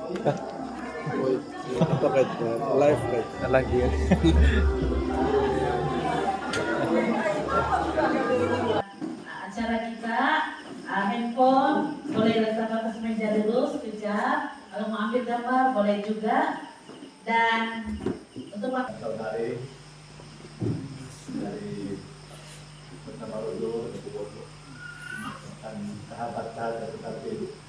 Apa kaitnya? Live kayak lagi ya. Acara kita, handphone boleh letak atas meja dulu sekejap. Kalau mau ambil gambar boleh juga. Dan untuk saudari dari bersama Rudo dan sahabat saya tetapi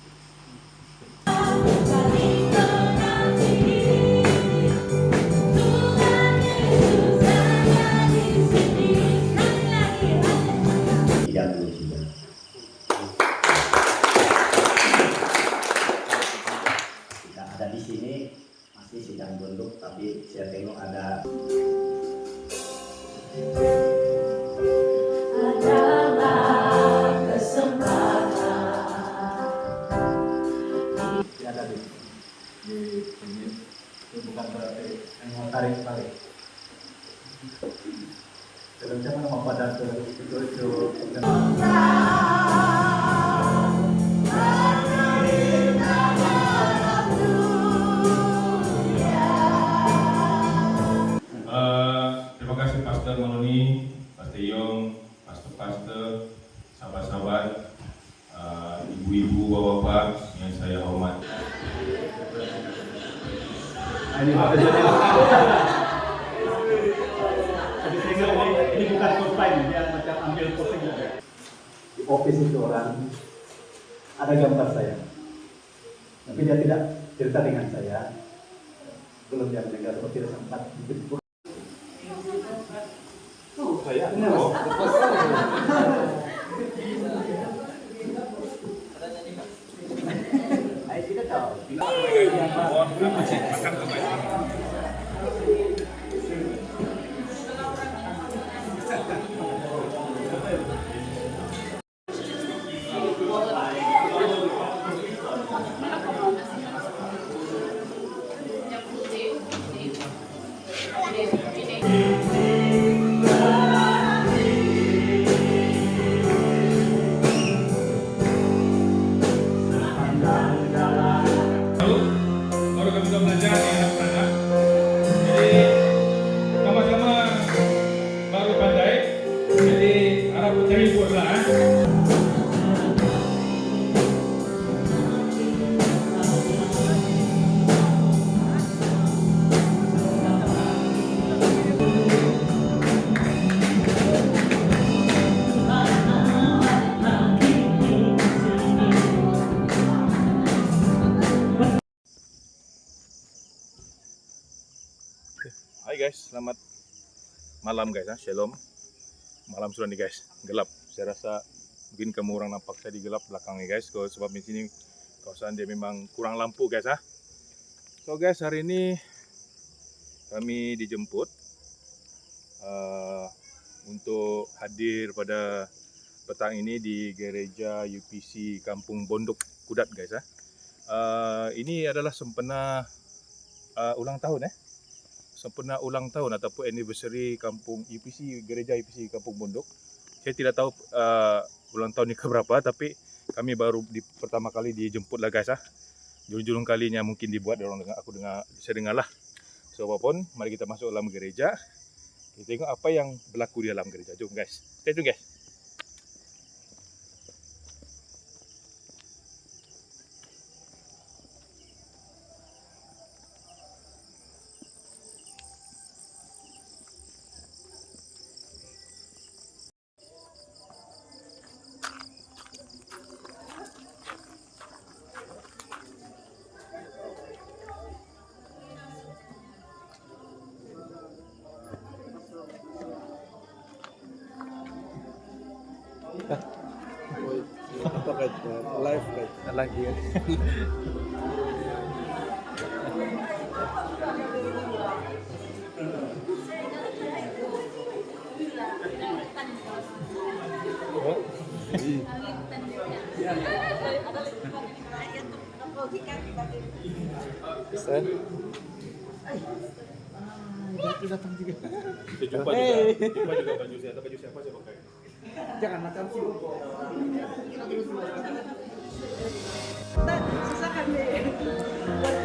tidak ada di sini, masih sidang gondok, tapi saya tengok ada adalah kesempatan. ada di sini itu bukan berarti yang mau tarik. Sebenarnya nama pada itu Terima kasih Pastor Maloni, Pastor Yong, Pastor, sahabat-sahabat, ibu-ibu, bapak-bapak yang saya hormat. Ini bukan konfine, dia macam ambil posting. Di office itu orang ada gambar saya, tapi dia tidak cerita dengan saya. Belum dia mendengar, atau tidak sempat. saya. Baru kami bisa belajar di anak-anak. Jadi sama-sama baru pandai. Jadi harap percaya buatlah. Hai guys, selamat malam guys, shalom. Malam sudah nih guys, gelap. Saya rasa mungkin kamu orang nampak saya di gelap belakangnya guys, sebab di sini kawasan dia memang kurang lampu guys. So guys, hari ini kami dijemput untuk hadir pada petang ini di gereja UPC Kampung Bondok Kudat guys. Ini adalah sempena ulang tahun sempena ulang tahun ataupun anniversary kampung UPC, gereja UPC Kampung Bondok. Saya tidak tahu ulang tahun ini keberapa, tapi kami baru pertama kali dijemput lah guys. Julung-julung kalinya mungkin dibuat saya dengar lah. So apapun, mari kita masuk dalam gereja. Kita tengok apa yang berlaku di dalam gereja. Jom guys, stay tune guys. Apa kaitnya? Live kayak lagi ya. Sen. Itu datang juga. Jumpa juga baju siapa saya pakai. jangan makan sih. Susah kan deh buat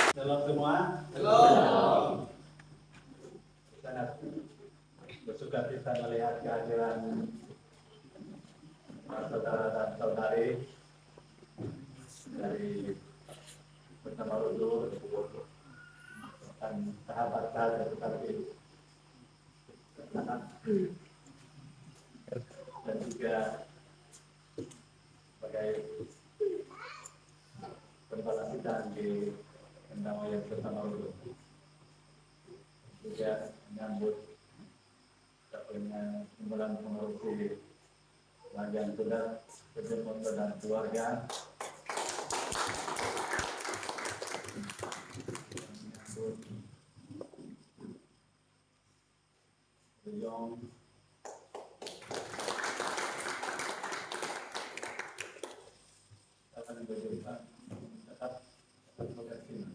Shalom semua. Sangat bersuka cita melihat kehadiran saudara dan saudari dari bersama Lulu dan sahabat saya tetapi dan juga sebagai kepala sidang di Kendawayang bersama Lulu juga menyambut dapatnya kumpulan pengurusi bagian sudah Kejemoto dan keluarga menyambut Beliau akan berjumpa tetap bekerja.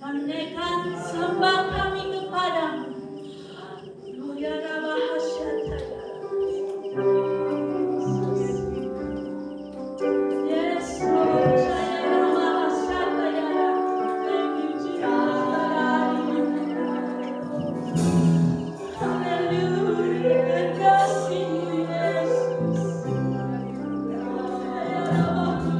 Kami naikkan sembah kami kepadamu. Haleluya, Rabahasyataya. Yes, Lord. Saya Rabahasyataya. Thank you, Jesus. Haleluya, terkasih Yesus. Saya Rabahasyataya.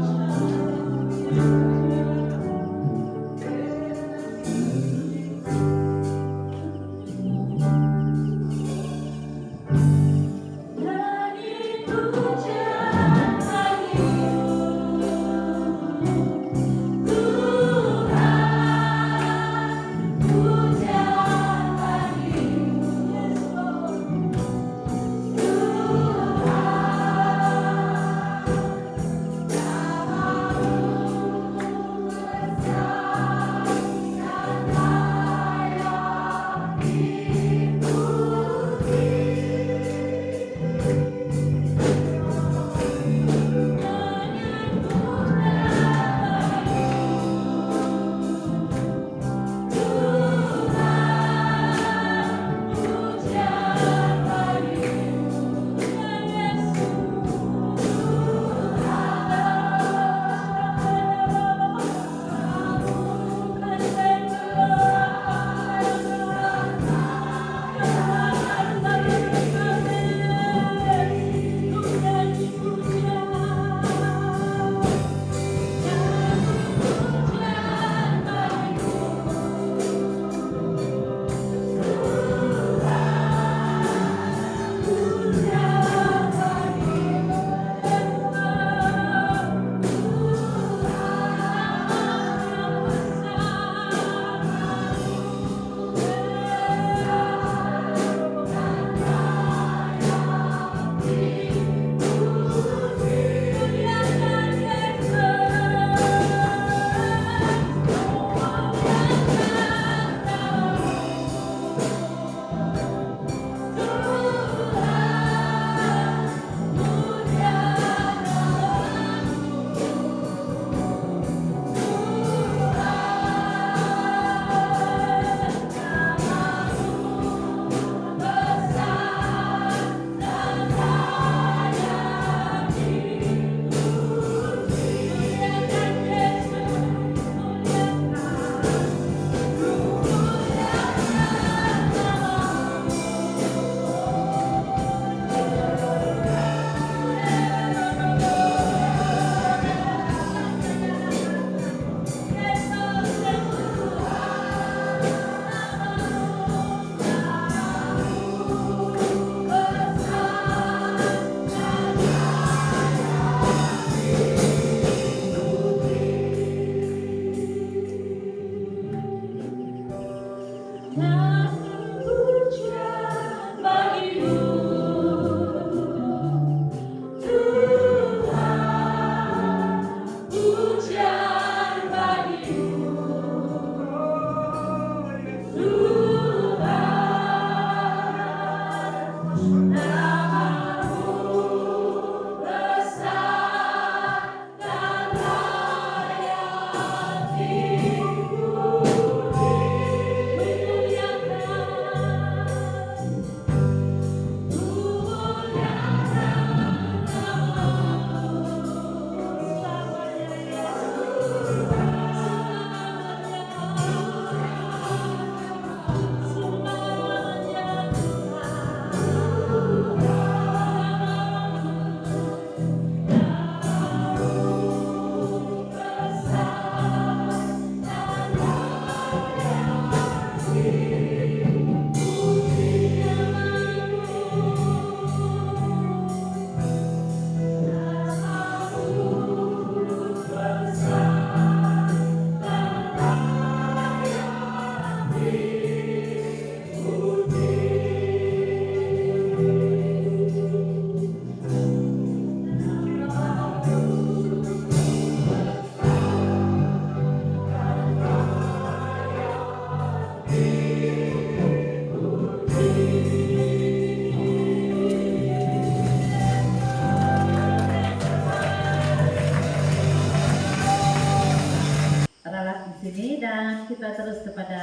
berbicara terus kepada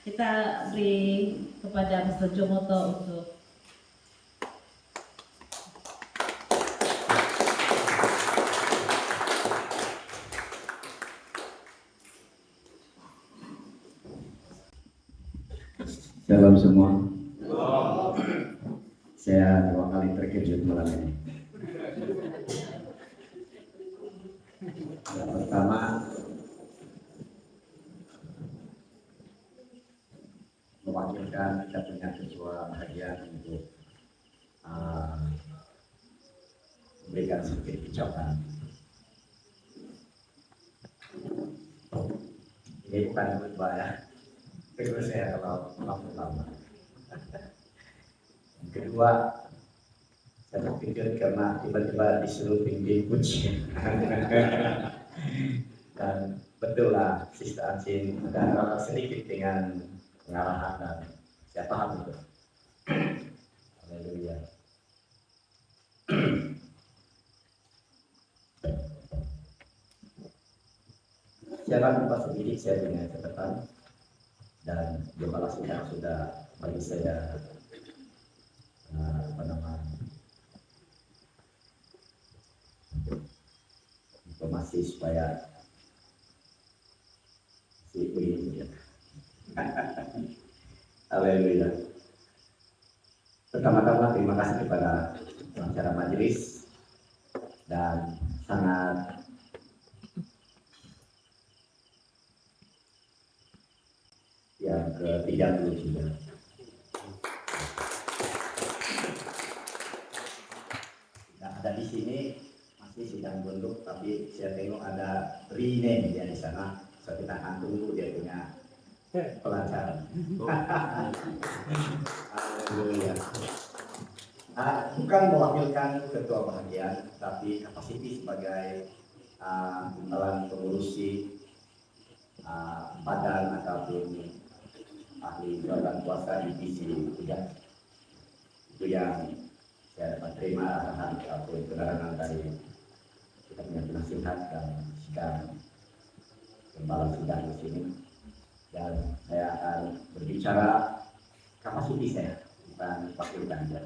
kita, beri kepada Mr. Jomoto untuk Shalom semua. Saya 2 kali terkejut malam ini. Yang pertama, mewakilkan kita punya sebuah bahagian untuk memberikan sedikit ucapan. Ini bukan khutbah ya. Kedua saya kalau lama. Yang kedua, saya berpikir karena tiba-tiba disuruh tinggi puji. Dan betul lah, Sister Acin ada sedikit dengan pengarahan dan saya paham itu. Haleluya. Jangan lupa sedikit saya punya catatan. Dan Gembala Sidang sudah bagi saya informasi supaya si ini haleluya. Pertama-tama terima kasih kepada acara majelis dan sangat yang ke-33. Nah, ada di sini masih sidang gondok, tapi saya tengok ada rename dia di sana. So kita akan tunggu dia punya pelajaran. Haleluya. Bukan mewakilkan ketua bahagian, tapi kapasiti sebagai imbalan pengurusi badan ataupun ahli jabatan kuasa divisi tidak. Itu yang saya dapat terima arahan ataupun keterangan dari kita punya penasihat dan sidang gembala sidang di sini, dan saya akan berbicara kapasiti saya, bukan wakilkan dia.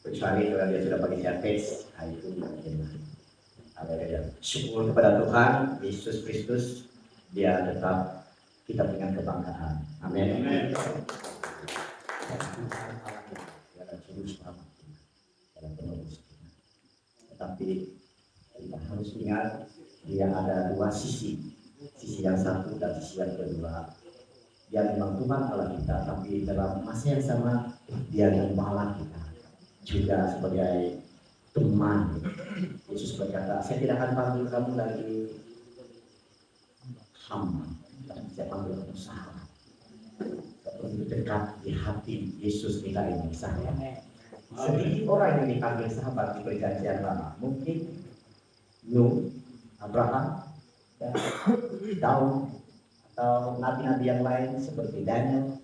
Kecuali kalau dia sudah bagi saya tes, itu mungkin ada syukur kepada Tuhan Yesus Kristus, dia tetap kita punya kebanggaan. Amin. Tetapi kita harus ingat dia ada dua sisi yang satu dan sisi yang kedua. Dia memang Tuhan Allah kita, tapi dalam masa yang sama dia gembala kita juga sebagai teman. Yesus berkata, saya tidak akan panggil kamu lagi hamba, tapi saya panggil kamu sahabat. Untuk dekat di hati Yesus kita ini sahabat. Sedikit orang yang dipanggil sahabat di perjanjian lama, mungkin Nuh, Abraham, Daud, atau nabi-nabi yang lain seperti Daniel,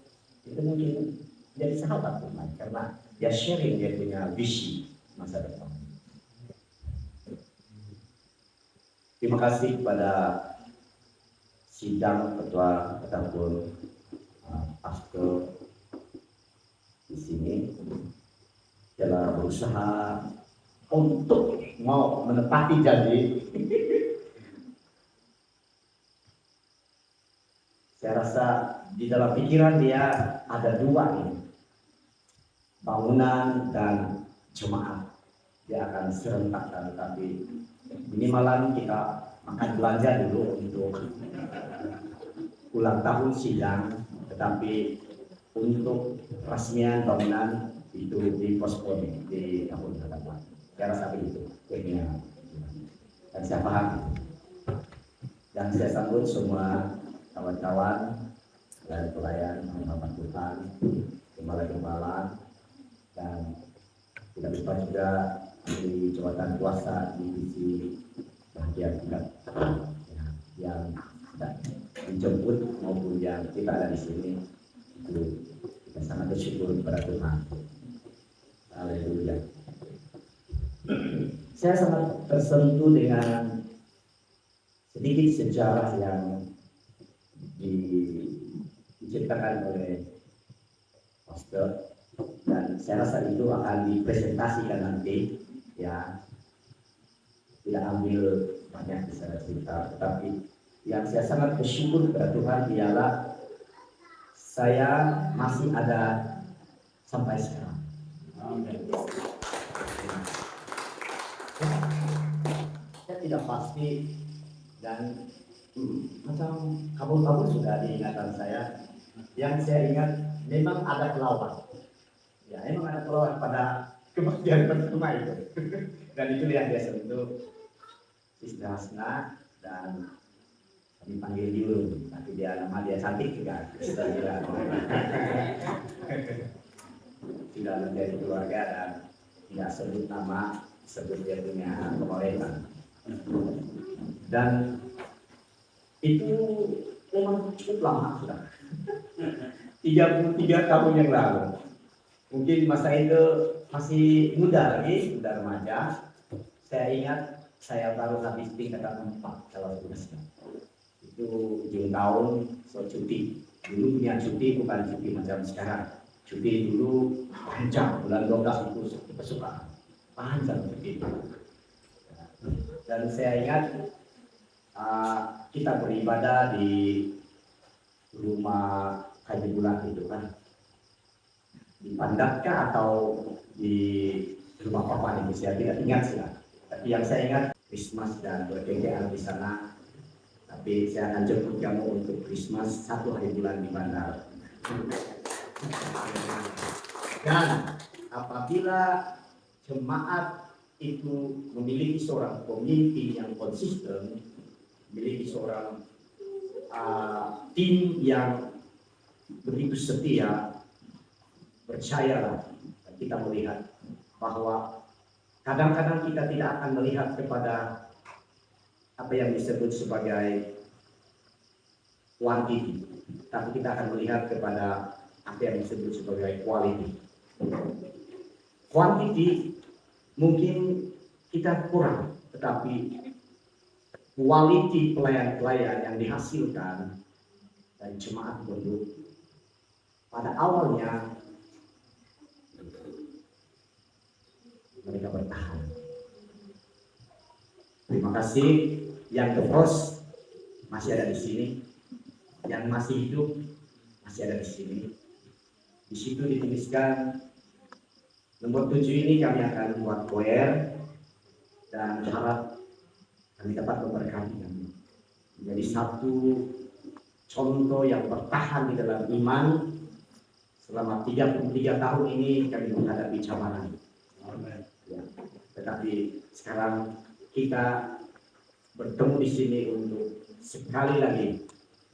itu mungkin jadi sahabat Tuhan karena dia sharing, dia punya visi masa depan. Terima kasih kepada sidang ketua ataupun pastor di sini telah berusaha untuk mau menepati janji. Saya rasa di dalam pikiran dia ada dua ini, bangunan dan jemaat. Dia akan serentakkan, tapi minimalan kita makan belanja dulu untuk ulang tahun sidang, tetapi untuk resmian bangunan itu dipospon di tahun depan. Saya rasa begitu. Dan saya paham. Dan saya sambut semua kawan-kawan dan pelayan Bapak Tuhan, gembala-gembala, dan tidak lupa juga di jabatan kuasa divisi bahagian tingkat yang dijemput maupun yang kita ada di sini. Itu kita sangat bersyukur kepada Tuhan. Haleluya. Saya sangat tersentuh dengan sedikit sejarah yang diciptakan oleh Pastor, dan saya rasa itu akan dipresentasikan nanti ya. Tidak ambil banyak bisa cerita, tetapi yang saya sangat bersyukur kepada Tuhan ialah saya masih ada sampai sekarang. Saya tidak pasti dan macam kabur-kabur sudah diingatan saya. Yang saya ingat memang ada kelawar. Ya, memang ada kelawar pada kebahagiaan pertama itu. Dan itu yang dia sentuh Sister Hasna, dan kami panggil dulu, tapi nama dia cantik juga, Sister Dila. Tidak menjadi keluarga dan tidak sebut nama, sebut dia punya kemolekan. Dan itu memang cukup lama sudah. 33 tahun yang lalu. Mungkin masa itu masih muda lagi, muda remaja. Saya ingat saya baru habis tingkatan 4 kalau tugasnya. Itu ujung tahun, so cuti. Dulu punya cuti bukan cuti macam sekarang. Cuti dulu panjang, bulan 12 itu kesukaan. Panjang cuti. Dan saya ingat kita beribadah di rumah Haji Bulan itu kan. Di Pandatka atau di rumah Papa ini, saya tidak ingat sih. Tapi yang saya ingat Christmas dan berkegiatan di sana. Tapi saya akan jemput kamu untuk Christmas 1 hari bulan di bandar. Dan apabila jemaat itu memiliki seorang pemimpin yang konsisten, memiliki seorang tim yang begitu setia, percayalah kita melihat bahwa kadang-kadang kita tidak akan melihat kepada apa yang disebut sebagai quantity, tapi kita akan melihat kepada apa yang disebut sebagai quality. Quantity mungkin kita kurang, tetapi quality pelayan-pelayan yang dihasilkan dari jemaat Bondok pada awalnya mereka bertahan. Terima kasih yang terus masih ada di sini, yang masih hidup masih ada di sini. Di situ dituliskan nomor 7 ini kami akan buat choir dan harap kami dapat memberkati kami menjadi satu contoh yang bertahan di dalam iman. Selama 33 tahun ini kami menghadapi cabaran. Ya, tetapi sekarang kita bertemu di sini untuk sekali lagi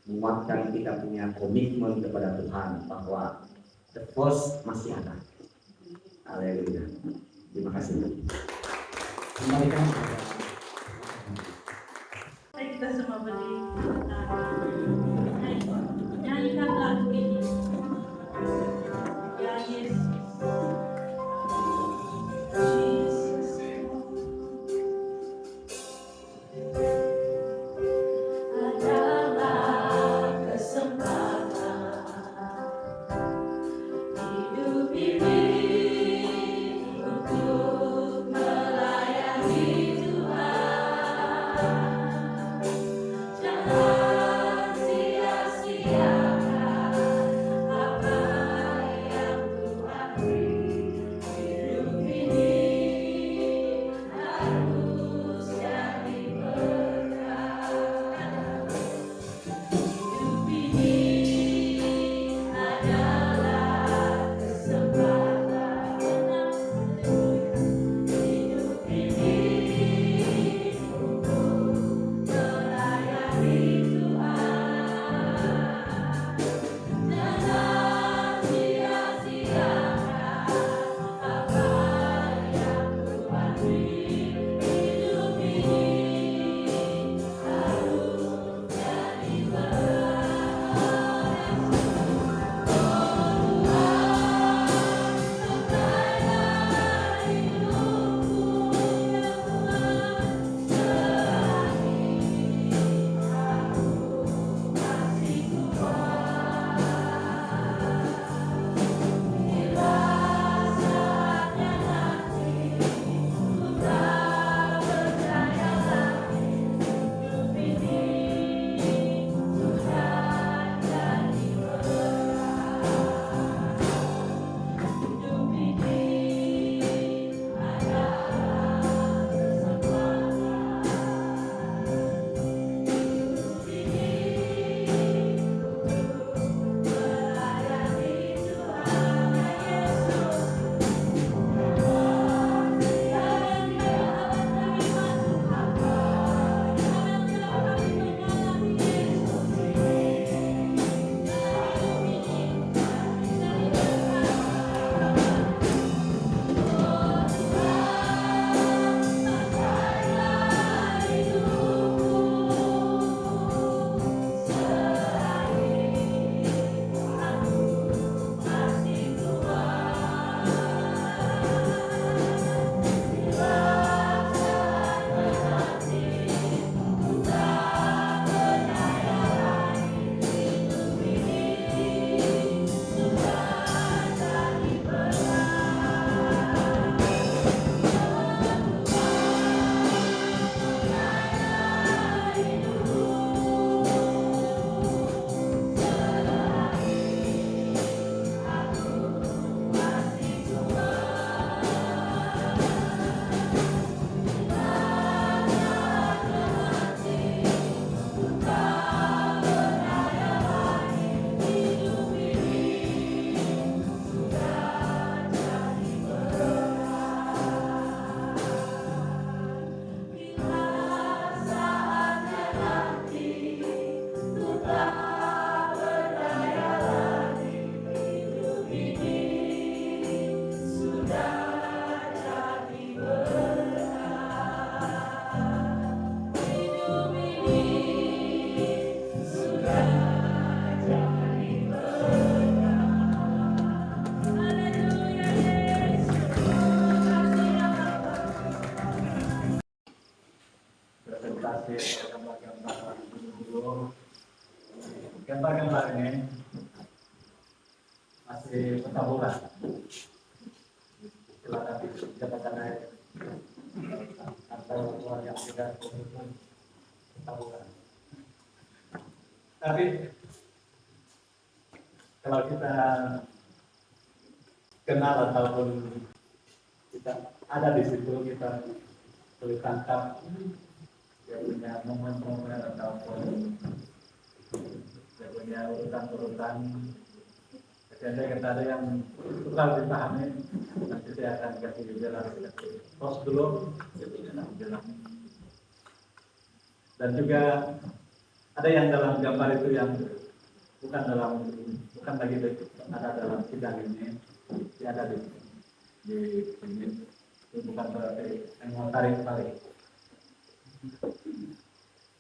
menguatkan kita punya komitmen kepada Tuhan bahwa the first masih ada. Haleluya. Terima kasih. Kembalikan. Mari kita semua berdiri. Nyanyikan lagu ini. Ya Yesus. Hidup ini untuk melayani Tuhan. presentasi gambar-gambar dulu. Gambar-gambar ini masih petaburan. Silakan dikatakan atau orang yang tidak petaburan. Tapi kalau kita kenal ataupun kita ada di situ, kita boleh tangkap dia punya momen-momen ataupun dia punya urutan-urutan kata-kata yang terlalu dipahami. Nanti saya akan kasih jalan pos dulu jalan. Dan juga ada yang dalam gambar itu yang bukan lagi ada dalam sidang ini, dia ada di ini. Itu bukan berarti yang mau tarik.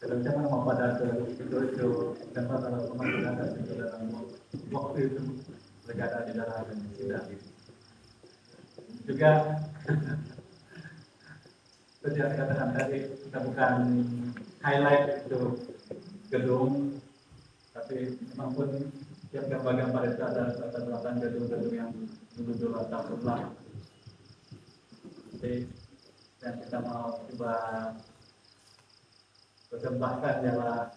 Kalau jangan mau pada itu gambar kalau teman-teman ada di dalam waktu itu mereka ada di dalam sidang. Juga seperti yang dikatakan tadi, kita bukan highlight itu gedung, tapi memang pun tiap gambar-gambar itu ada latar-belakang gedung-gedung yang dulu latar belakang. Jadi yang kita mau coba persembahkan adalah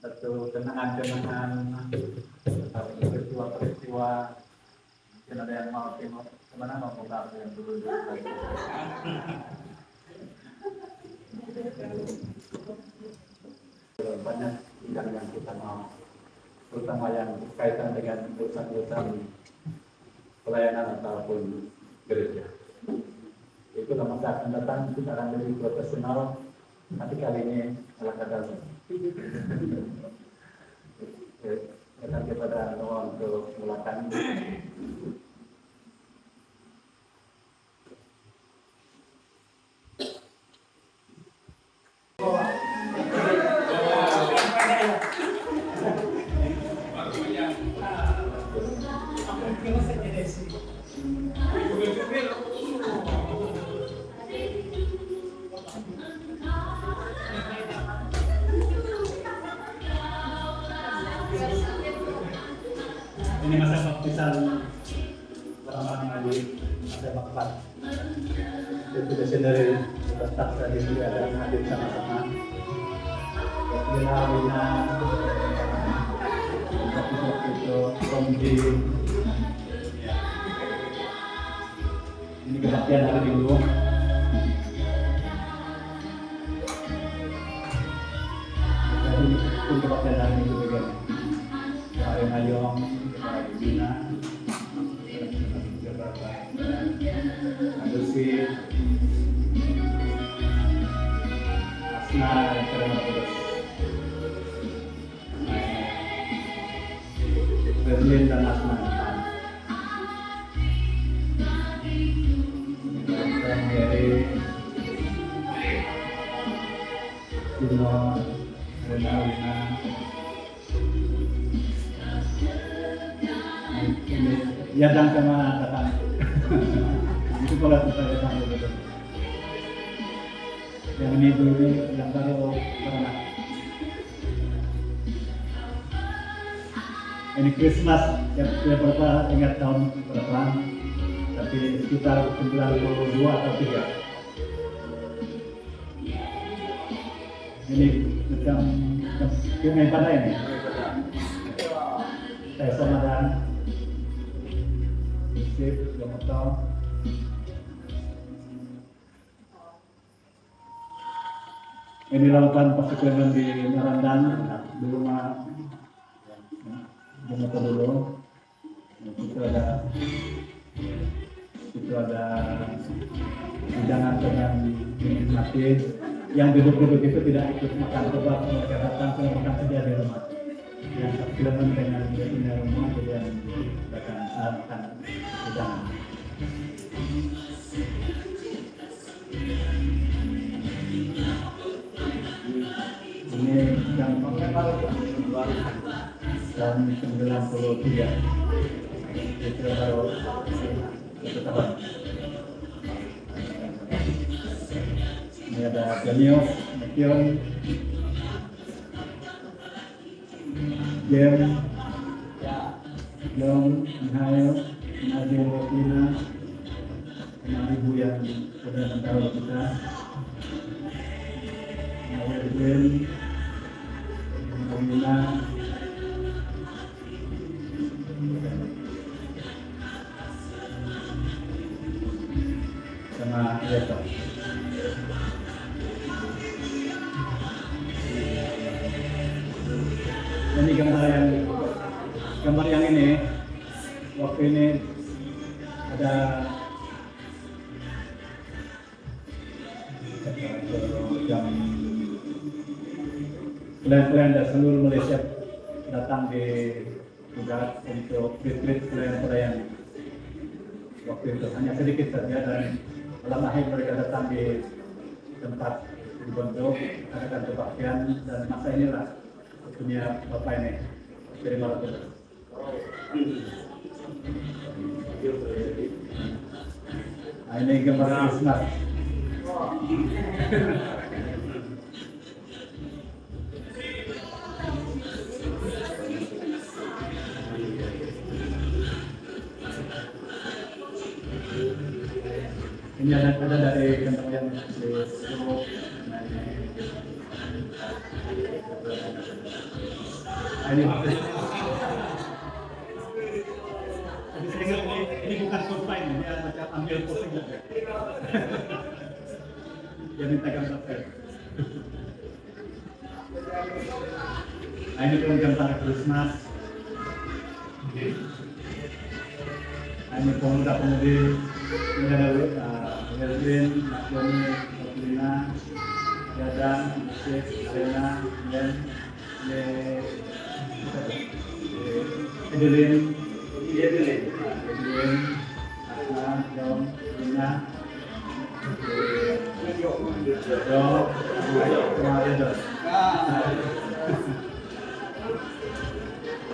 satu kenangan-kenangan atau peristiwa-peristiwa. Mungkin ada yang mau tengok kemana mau buka yang dulu. Banyak yang kita mau, terutama yang berkaitan dengan urusan-urusan pelayanan ataupun gereja. Itulah masa akan datang kita akan lebih profesional. Tapi kali ini ala kata datang kepada Noah untuk melakukan ini masa baptisan orang-orang lagi ada makbar. Itu dari tetap tadi juga ada hadir sama-sama. Wina waktu itu Romji. Ini kebaktian hari Minggu. Jadi pun kebaktian hari Minggu juga. Hari Mayong, hari Bina, Adusi, Asna, Kerana Terus, Berlin dan Asna. Dari Dino, Rena, ya dan sama datang. Itu kalau kita datang dulu. Yang ini dulu yang baru pernah. Ini Christmas yang berapa ingat tahun berapa? Tapi sekitar 92 atau 3. Ini macam main pada ini. Saya sama dan sip, tahun. Ini lautan pasukan di Narandang di rumah Jemaat dulu. Itu ada hidangan dengan menikmati. Yang duduk-duduk itu tidak ikut makan, sebab mereka datang ke makan saja di rumah. Yang film dengan dia punya rumah kemudian akan makan hidangan. Ini yang tahun 93 itu baru 1 tahun. Ini ada Daniel, Mekion, James, John, Mihail, Nadia Rotina, ibu yang sudah mendahului kita, Nawirudin, Nawina, sama Yeta. Ini gambar yang ini waktu ini ada jam klien-klien dari seluruh Malaysia datang di Kudat untuk retreat klien-klien waktu itu hanya sedikit saja, dan malam akhir mereka datang di tempat dibentuk adakan kebaktian, dan masa inilah punya Bapak ini dari Maluku. Nah, ini gambar Krismas. Ini ada dari gambar yang di Solo. Ini bukan konfine, ini macam ambil posting juga. Dia minta gambar saya. Ini pun gambar Krismas. Ini pemuda-pemudi, ini ada Melvin, Joni, Roslina, Yadan, Syed, Arena, dan Edelin, Asna, John, Lina, Jo, sama Edo.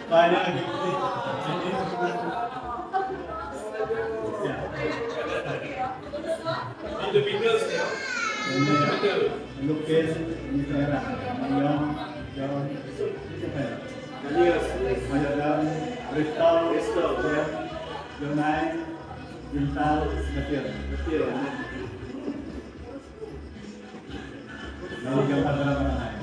Banyak lagi. Ini lukis, ini saya Mayong, John, Mayodam, Bristol, Jonai, Bintal, Betil. Lalu gambar berapa naik?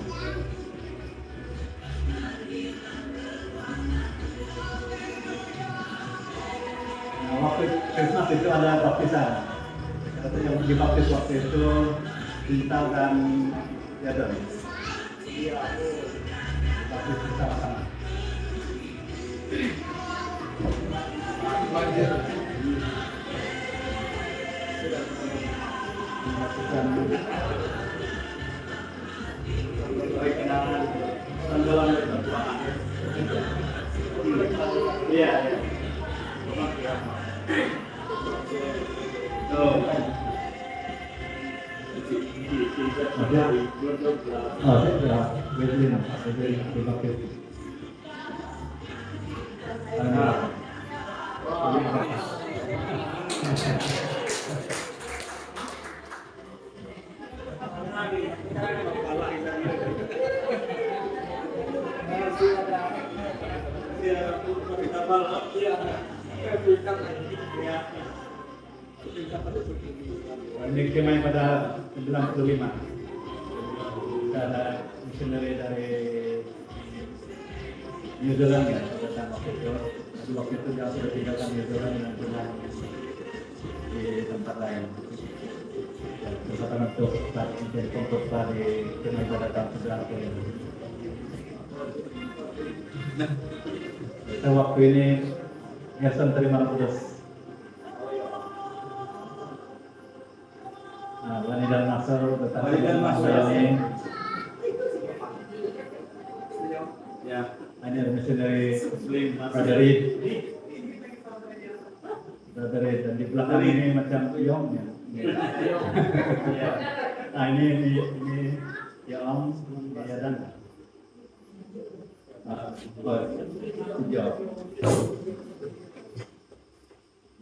Nah, waktu Krismas itu ada baptisan. Yang dibaptis waktu itu Bintal dan Yadon. Baptis bersama-sama. Iya. Ini kemarin pada 95 ada misioneri dari New Zealand ya, datang waktu itu. Waktu itu dia sudah tinggalkan New Zealand dan pulang di tempat lain. Kesempatan untuk menjadi pengkhotbah di kemarin pada tahun 90. Waktu ini Gerson terima kudus. Nah, Wani dan Masal tetap ini. Ya, ini ada misioneri Muslim Brotherhood. Dan di belakang ini macam Yong ya. Nah, ini Yong, ya dan.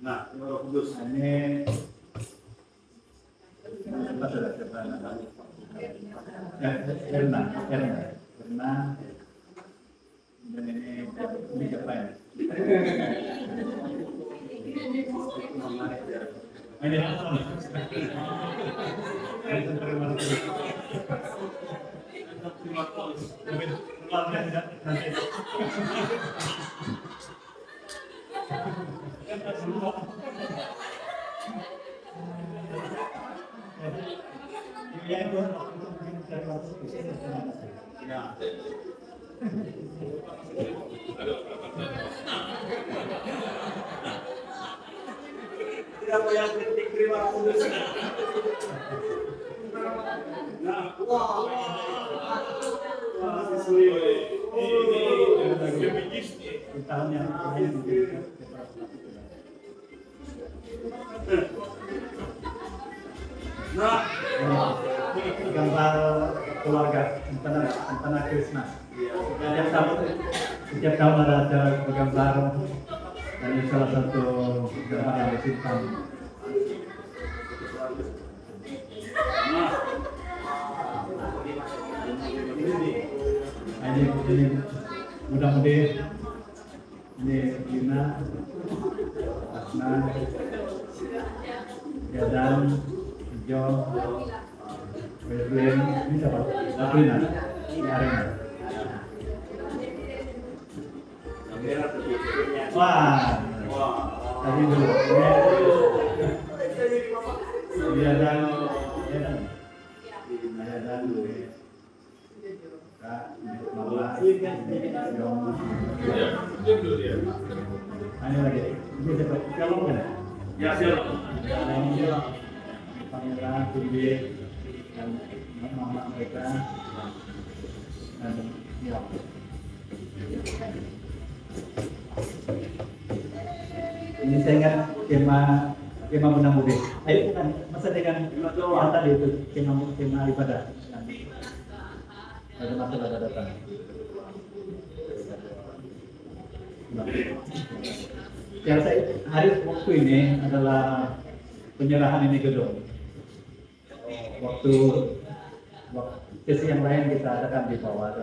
Nah, kudus ini apa sudah Erna. Dan ini siapa ya? Ini Siapa yang kritik terima kasih. tahun yang lain gambar keluarga Sempena Krismas. Setiap tahun ada acara bergambar dan ini salah satu gambar yang disimpan. Ini mudah-mudi ini Yuna, Asna, Yadan, Jo, Edwin, ini siapa? Sabrina, ini Arena. Wah, tadi dulu. Yadan dulu. Ini lagi. Ini siapa? Kalau kan? Ya siapa? Pangeran, Budi, dan mama mereka. Dan ya. Ini saya ingat kema Benang Budi. Ayo kan masa dengan yang tadi itu kema ibadah. Ada masalah datang. Yang saya hari waktu ini adalah penyerahan ini gedung. Waktu sesi yang lain kita adakan di bawah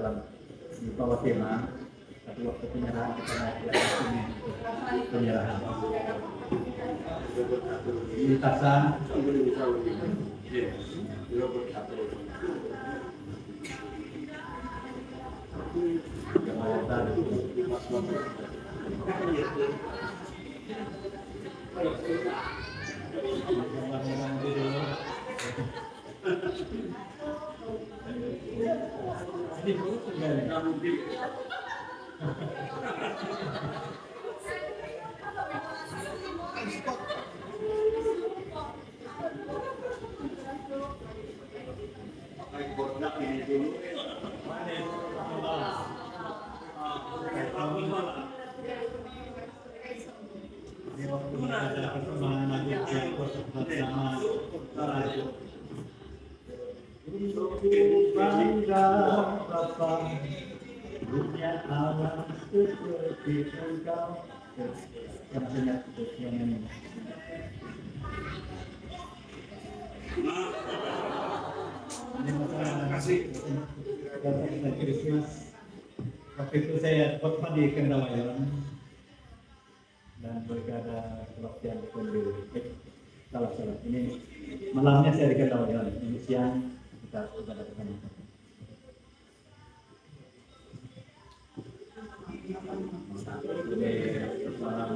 tema. Tapi waktu penyerahan kita naik ke atas ini penyerahan. Di Tasan. Dunia alam seperti engkau. Yang punya yang ini. Ini masalah Krismas. Waktu itu saya khotbah di Kendawayang dan mereka ada kebaktian pembeli. Salah. Ini malamnya saya di Kendawayang. Ini siang kita ada di sana. Ini malam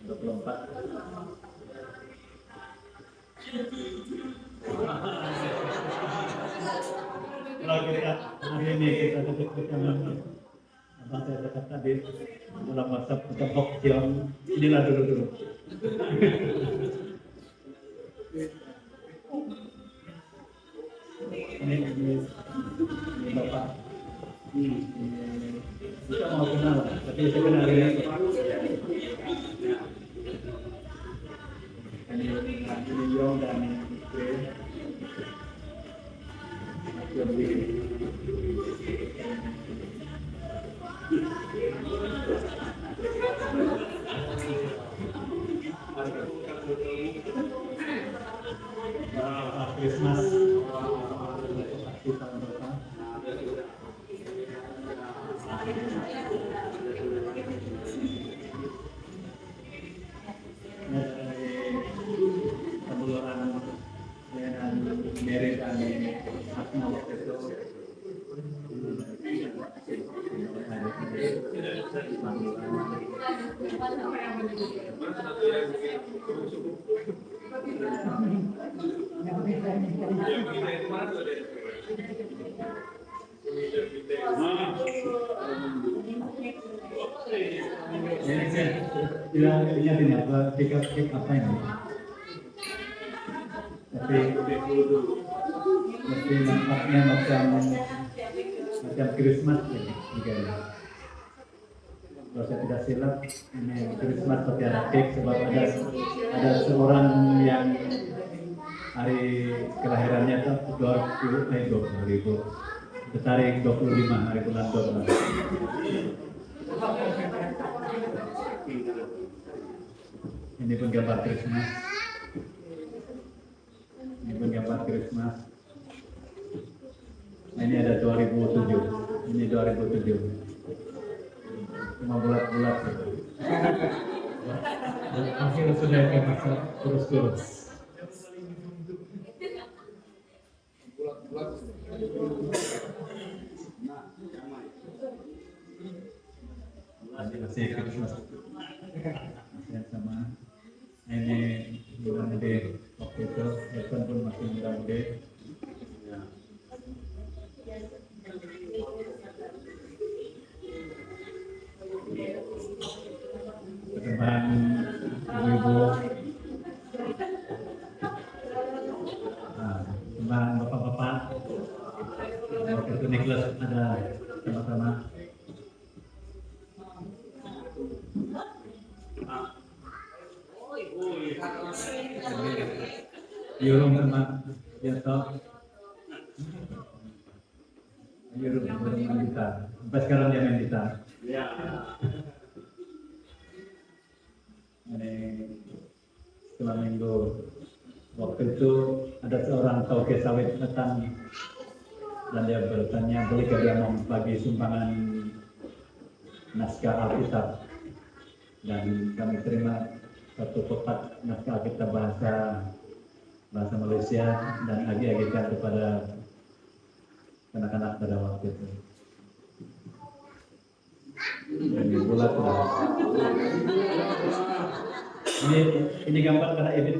24. Kalau kita hari ini kita duduk-duduk abang saya dekat tadi dalam WhatsApp kita bokcion inilah dulu. Ini bapak. Kita mau kenal, tapi saya kenal ini. Ini Yong dan Christmas kita bersama. Pemuluhan dengan Mary dan Asma waktu itu. Ini saya tidak ingat ini apa tiket apa ini. Tapi nampaknya macam Christmas ini juga. Kalau saya tidak silap ini Christmas pakai ada cake sebab ada seorang yang hari kelahirannya itu 20.000 tertarik 25 hari bulan 12. Ini pun gambar Christmas. Ini pun gambar Christmas. Ini ada 2007. Ini 2007. Cuma bulat-bulat. Akhir sudah ke masa kurus-kurus. Masih Christmas. Masih sama. Ini muda-mudi waktu itu, Evan pun masih muda-mudi. Perkembangan ibu-ibu, perkembangan bapak-bapak. Waktu itu Nicholas ada sama-sama. Yurung sama Biaso. Yurung main gitar. Sampai sekarang dia main gitar. Ini setelah minggu waktu itu ada seorang tauke sawit datang dan dia bertanya bolehkah dia mau bagi sumbangan naskah Alkitab, dan kami terima satu kotak naskah Alkitab bahasa Malaysia dan agi-agikan kepada anak-anak pada waktu itu. Ini bulat. Ini gambar karena edit.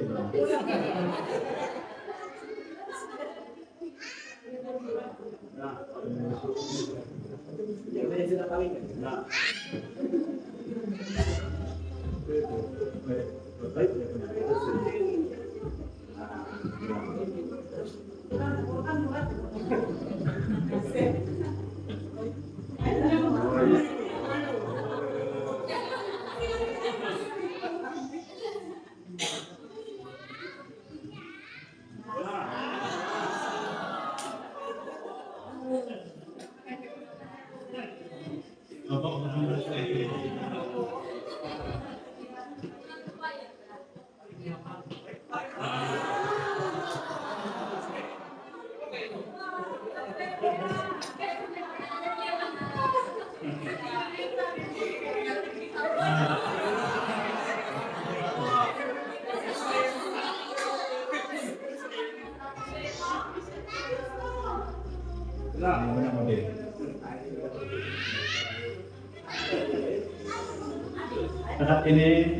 Saat ini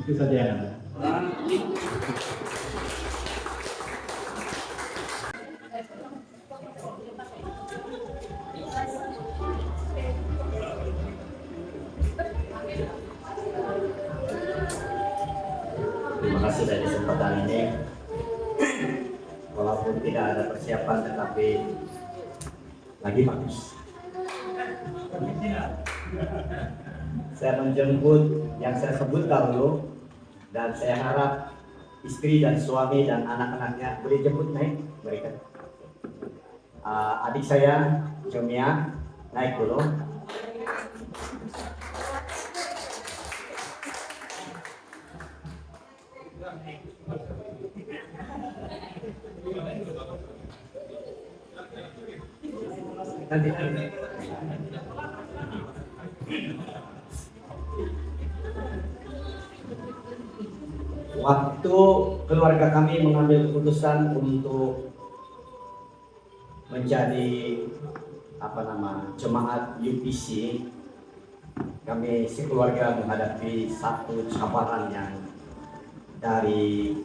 itu saja yang ada. Terima kasih dari kesempatan ini. Walaupun tidak ada persiapan, tetapi lagi bagus. Saya menjemput yang saya sebut dahulu, dan saya harap istri dan suami dan anak-anaknya boleh jemput naik mereka. Adik saya Jomia naik dulu. nanti. Waktu keluarga kami mengambil keputusan untuk menjadi jemaat UPC, kami sekeluarga menghadapi satu cabaran yang dari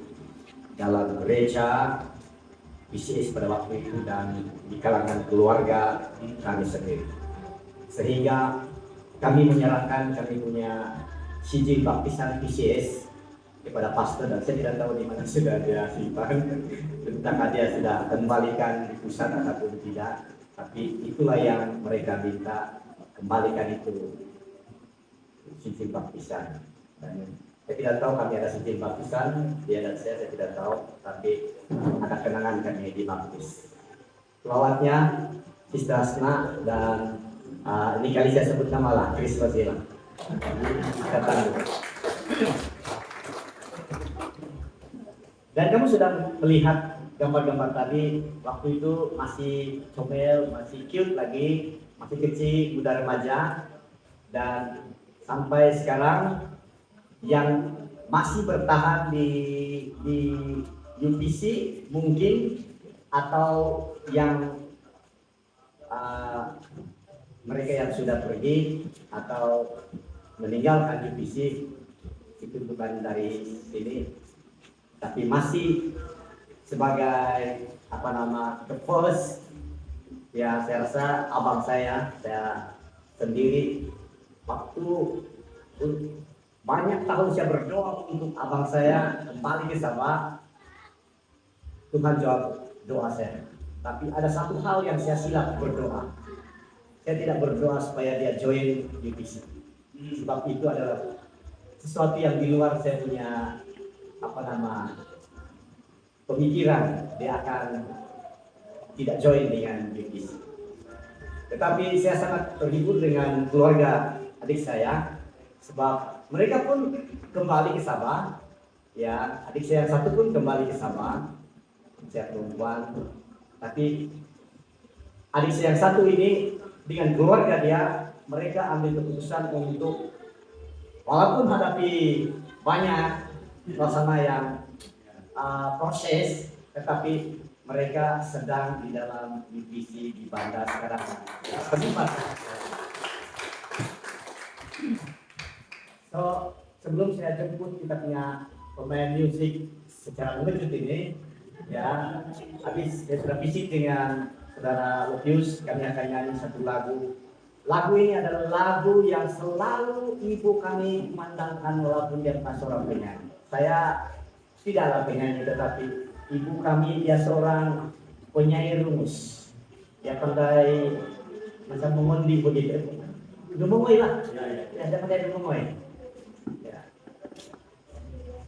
dalam gereja PCS pada waktu itu dan di kalangan keluarga kami sendiri, sehingga kami menyerahkan kami punya sijil baptisan PCS kepada pastor, dan saya tidak tahu di mana sudah dia simpan tentang dia sudah kembalikan di pusat ataupun tidak, tapi itulah yang mereka minta, kembalikan itu sijil baptisan. Dan saya tidak tahu kami ada sijil baptisan, dia dan saya tidak tahu, tapi ada kenangan kami dibaptis. Pelawatnya Sister Asna dan ini kali saya sebut nama lah, Chris Wazila. Dan kamu sudah melihat gambar-gambar tadi, waktu itu masih comel, masih cute lagi, masih kecil, muda remaja, dan sampai sekarang yang masih bertahan di UPC mungkin, atau yang mereka yang sudah pergi atau meninggalkan UPC itu bukan dari sini, tapi masih sebagai the first, ya saya rasa abang saya sendiri waktu banyak tahun saya berdoa untuk abang saya kembali ke Sabah, Tuhan jawab doa saya. Tapi ada satu hal yang saya silap berdoa, saya tidak berdoa supaya dia join UPC, sebab itu adalah sesuatu yang di luar saya punya pemikiran dia akan tidak join dengan UPC. Tetapi saya sangat terhibur dengan keluarga adik saya, sebab mereka pun kembali ke Sabah. Ya, adik saya yang satu pun kembali ke Sabah, saya perempuan. Tapi adik saya yang satu ini dengan keluarga dia, mereka ambil keputusan untuk walaupun hadapi banyak suasana yang proses, tetapi mereka sedang di dalam divisi di Bandar sekarang. So, sebelum saya jemput kita punya pemain musik secara mengejut ini, ya, habis saya sudah fisik dengan saudara Lupius, kami akan nyanyi satu lagu. Lagu ini adalah lagu yang selalu ibu kami mandangkan walaupun dia bukan seorang penyanyi. Saya tidaklah penyanyi, tetapi ibu kami dia seorang penyair rumus. Dia pandai macam mengundi begitu. Dumungoi lah. Ya, dia pandai dumungoi. Ya.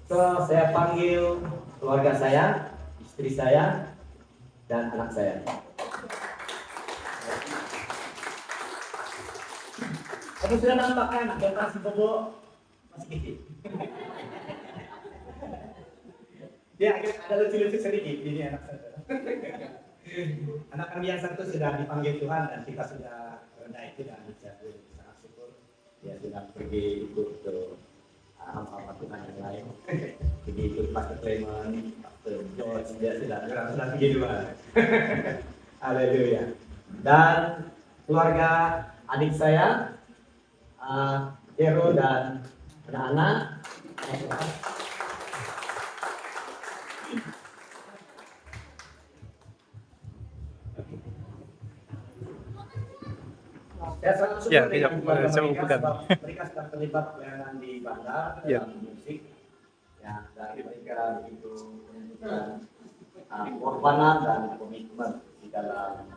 So, saya panggil keluarga saya, istri saya, dan anak saya. Aku sudah nampak kan, generasi bobo masih kecil. Dia ada lucu-lucu sedikit, ini anak saya. Anak kami yang satu sudah dipanggil Tuhan dan kita sudah rendah itu, dan saya sangat syukur dia sudah pergi ikut ke hamba Tuhan yang lain. Pergi ikut Pastor Clement, Pastor George, dia sudah pergi duluan. Haleluya. Dan keluarga adik saya, Hero dan anak-anak. Saya sangat syukur dengan keluarga mereka, sebab mereka sudah terlibat pelayanan di Bandar dalam musik, ya, dan mereka begitu menunjukkan pengorbanan dan komitmen di dalam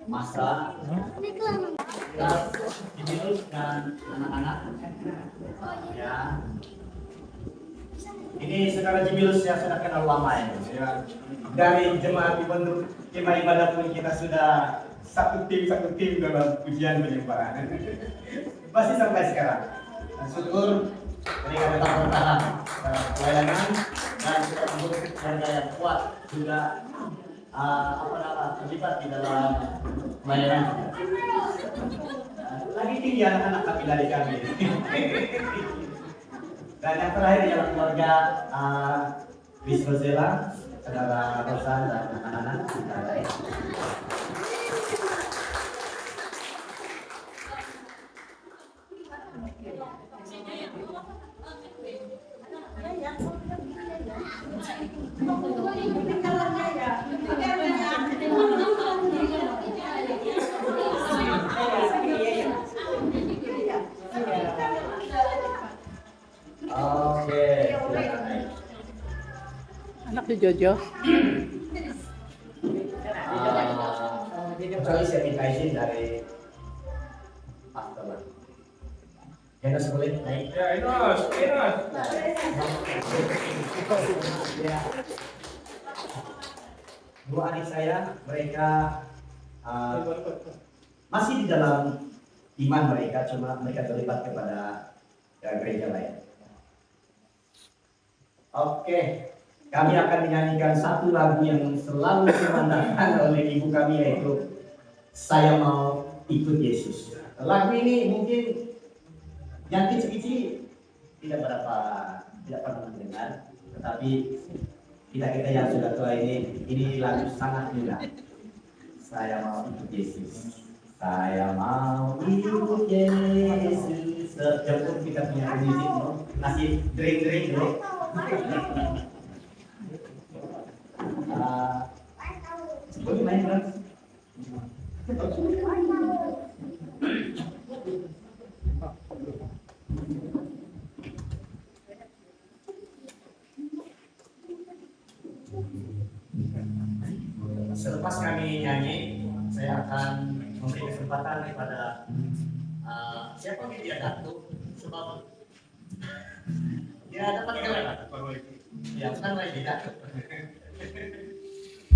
masa Jimilus dan anak-anak. Ya, ini saudara Jimilus ya sudah kenal lama ya. Dari jemaat di bentuk kemah ibadah pun kita sudah satu tim dalam pujian penyembahan. Masih sampai sekarang. Dan syukur mereka tetap bertahan dalam pelayanan dan kita membuat keluarga yang kuat juga terlibat di dalam pelayanan. Lagi tinggi anak-anak kami dari kami. Dan yang terakhir ialah keluarga Miss Rosella, saudara Rosan dan anak-anak kita lain. Oke, silakan. Anak si Jojo. Kecuali saya minta izin dari Pastor. Enos boleh naik? Ya, Enos. Ya. Dua adik saya, mereka masih di dalam iman mereka, cuma mereka terlibat kepada gereja lain. Oke, kami akan menyanyikan satu lagu yang selalu dimandatkan oleh ibu kami, yaitu Saya Mau Ikut Yesus. Lagu ini mungkin yang kecil-kecil tidak pernah mendengar, tetapi kita yang sudah tua ini lagu sangat mudah. Saya mau ikut Yesus. Saya mau ikut Yesus. Sejauh kita punya musik, masih drink dulu. Boleh main drum? Selepas kami nyanyi, saya akan memberi kesempatan kepada siapa yang dia datuk, sebab dia dapat kelewat. Ya, bukan lagi datuk.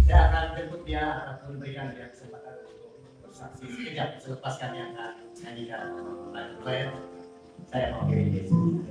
Saya akan jemput dia, akan memberikan dia kesempatan untuk bersaksi sekejap selepas kami akan nyanyikan lagu Saya Mau Ikut Yesus.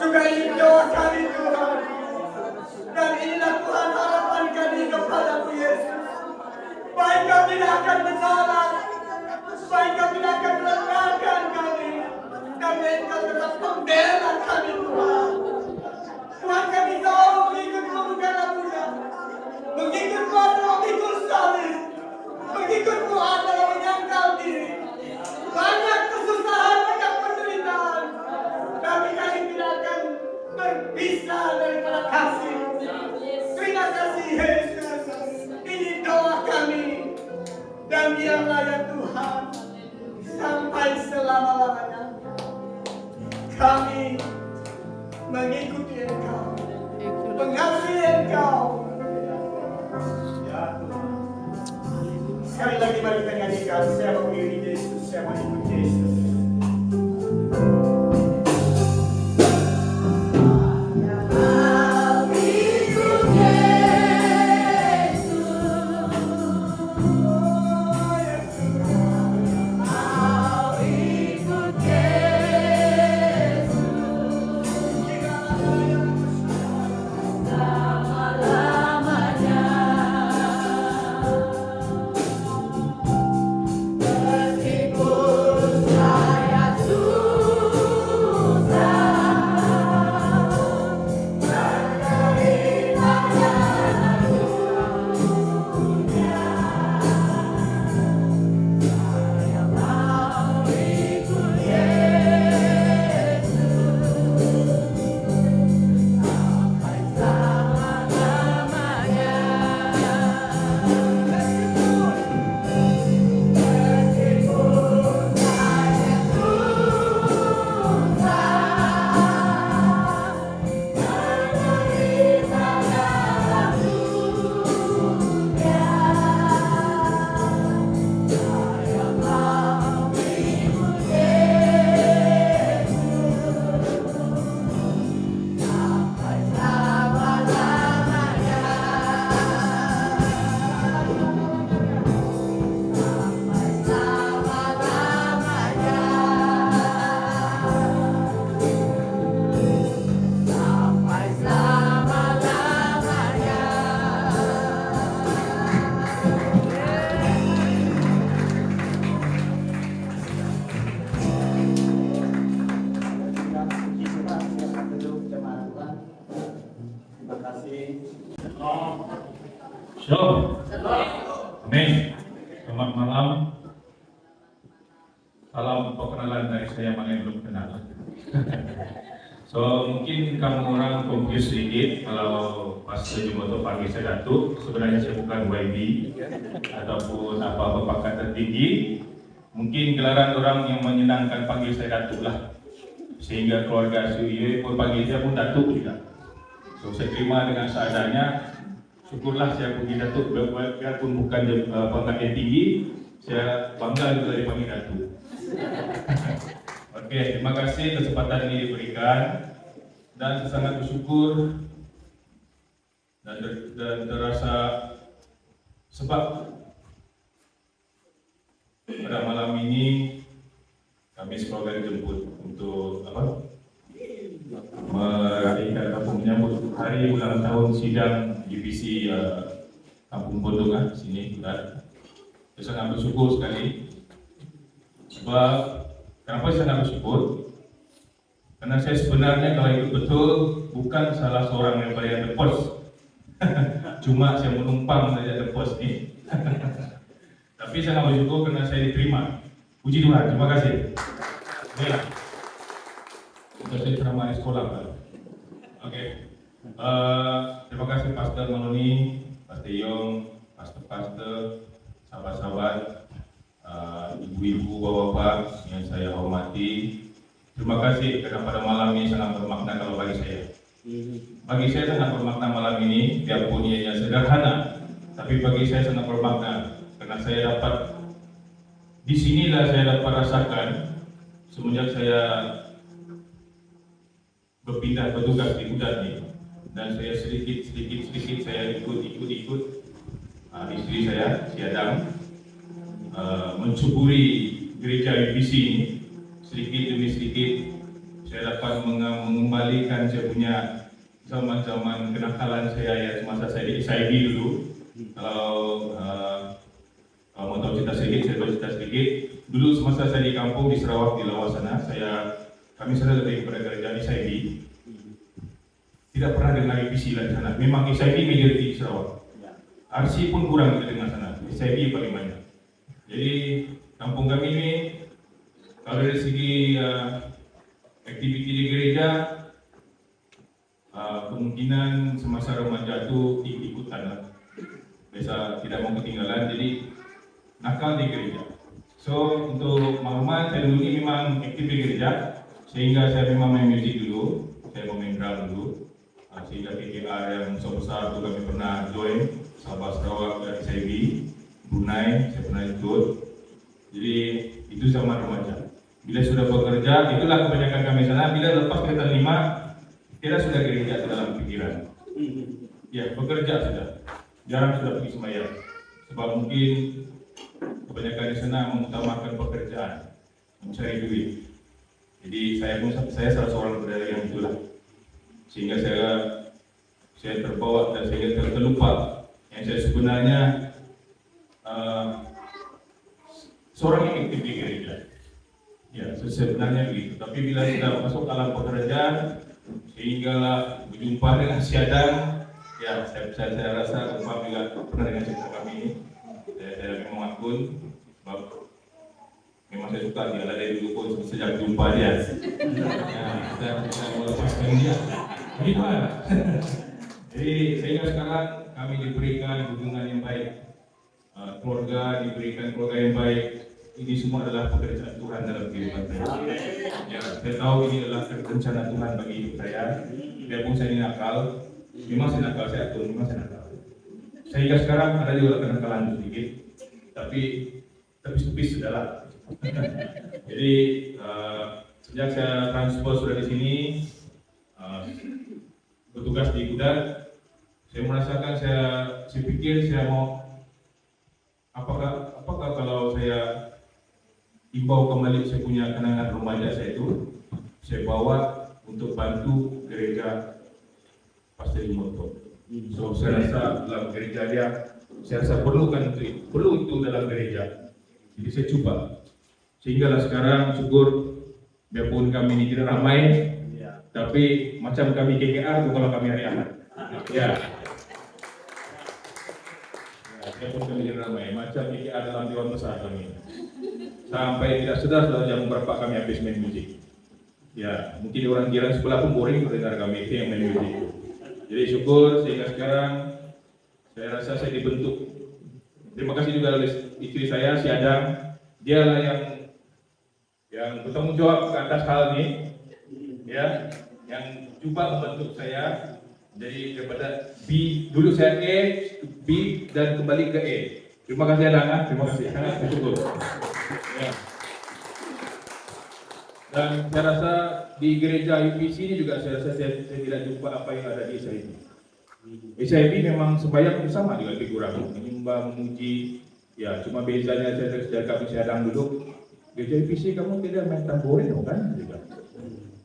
juga ini doa kami Tuhan. Dan inilah Tuhan harapan kami kepadamu Yesus. Baik kau tidak akan menolak, baik kau tidak akan merendahkan kami, tapi Engkau tetap membela kami Tuhan. Tuhan kami tahu mengikutmu bukanlah mudah. Mengikutmu adalah memikul salib. Mengikutmu adalah menyangkal diri. Banyak kesusahan, banyak penderitaan. Tapi kami tidak akan berpisah daripada kasih. Terima kasih Yesus. Ini doa kami. Dan biarlah ya Tuhan, sampai selama-lamanya kami mengikuti Engkau, mengasihi Engkau. Ya Tuhan. Sekali lagi mari kita nyanyikan, saya mengiringi Yesus, saya mengikuti Yesus. Shalom. Amin. Selamat malam. Salam perkenalan dari saya mana yang belum kenal. So mungkin kamu orang confused sedikit kalau pas Jumoto panggil saya Datuk. Sebenarnya saya bukan YB ataupun apa bakat tertinggi. Mungkin gelaran orang yang menyenangkan panggil saya Datuk lah. Sehingga keluarga Suye pun panggil saya pun Datuk juga. So saya terima dengan seadanya. Syukurlah saya pergi Datuk, biarpun bukan pangkat yang tinggi, saya bangga juga dipanggil Datuk. Oke, terima kasih kesempatan ini diberikan dan saya sangat bersyukur dan terasa sebab pada malam ini kami sekeluarga dijemput untuk meraihkan ataupun menyambut hari ulang tahun sidang UPC Kampung Bondok sini Kudat. Saya sangat bersyukur sekali. Sebab kenapa saya sangat bersyukur? Karena saya sebenarnya kalau ikut betul bukan salah seorang daripada The Post. Cuma saya menumpang saja The Post ni. Tapi saya sangat bersyukur karena saya diterima. Puji Tuhan, terima kasih. Baiklah. Untuk saya ceramah di sekolah. Oke. Terima kasih Pastor Maloni, Pastor Yong, Pastor, sahabat-sahabat, ibu-ibu, bapak-bapak yang saya hormati. Terima kasih karena pada malam ini sangat bermakna kalau bagi saya. Bagi saya sangat bermakna malam ini, biarpun ianya sederhana, tapi bagi saya sangat bermakna karena saya dapat di sinilah saya dapat rasakan semenjak saya berpindah bertugas di Kudat ini. Dan saya sedikit saya ikut istri saya, si Adam, mencuburi gereja UPC ini sedikit demi sedikit. saya dapat mengembalikan saya punya zaman-zaman kenakalan saya ya semasa saya di SIB dulu. Kalau mau tahu cerita sedikit, saya bercerita sedikit. Dulu semasa saya di kampung di Sarawak di Lawas sana, kami sudah lebih kepada kerajaan SIB. Tidak pernah dengar UPC lah di sana. Memang SIB majority di Sarawak. RC pun kurang kita dengar sana. SIB paling banyak. Jadi kampung kami ini kalau dari segi aktiviti di gereja, kemungkinan semasa remaja itu ikut-ikutan lah. Biasa tidak mau ketinggalan, jadi nakal di gereja. So untuk maklumat, saya dulu ini memang aktif di gereja, sehingga saya memang main musik dulu, saya main drum dulu. Sehingga KKR yang besar itu kami pernah join, Sabah Sarawak dan SIB, Brunei, saya pernah ikut. Jadi itu zaman remaja. Bila sudah bekerja, itulah kebanyakan kami sana. Bila lepas kereta 5, kita sudah gereja dalam pikiran. Ya, bekerja sudah. Jarang sudah pergi sembahyang. Sebab mungkin kebanyakan di sana mengutamakan pekerjaan, mencari duit. Jadi saya salah seorang dari yang itulah. Sehingga saya terbawa dan saya terlupa yang saya sebenarnya seorang yang aktif di gereja. Ya, sebenarnya begitu. Tapi bila sudah masuk dalam pekerjaan, sehinggalah berjumpa dengan siadang, ya saya rasa bila pernah dengan cerita kami ini, saya memang akun, sebab memang saya suka dia. Dari dulu pun sejak jumpa dia, saya melepaskan dia. Begitu kan? Jadi sehingga sekarang kami diberikan hubungan yang baik, keluarga diberikan keluarga yang baik. Ini semua adalah pekerjaan Tuhan dalam kehidupan saya. Ya, saya tahu ini adalah rencana Tuhan bagi hidup saya. Biarpun saya ini nakal, memang saya nakal, saya atur, memang saya nakal. Sehingga sekarang ada juga kenakalan sedikit, tapi tipis sudahlah. Jadi sejak saya transfer sudah di sini, bertugas di Kudat, saya merasakan saya pikir saya mau apakah kalau saya imbau kembali saya punya kenangan remaja saya itu, saya bawa untuk bantu gereja Pastor Imoto. So saya rasa dalam gereja dia, saya rasa perlu itu dalam gereja. Jadi saya coba. Sehinggalah sekarang syukur, biarpun kami ini tidak ramai, tapi macam kami KKR itu kalau kami hari Ahad. Ya. Biarpun kami tidak ramai, macam KKR dalam dewan besar kami. Sampai tidak sedar jam berapa kami habis main musik. Ya, mungkin orang jiran sebelah pun boring mendengar kami itu yang main musik. Jadi syukur sehingga sekarang saya rasa saya dibentuk. Terima kasih juga oleh istri saya, si Adang. Dialah yang bertanggung jawab ke atas hal ini, ya, yang coba membentuk saya. Jadi daripada B, dulu saya A, B dan kembali ke A. Terima kasih Adang, terima kasih, sangat bersyukur. Ya. Dan saya rasa di gereja UPC ini juga saya rasa saya tidak jumpa apa yang ada di SIB. SIB memang sembahyang bersama juga lebih kurang, menyembah, memuji. Ya, cuma bezanya sejak kami sedang duduk, gereja UPC kamu tidak main tamborin kan?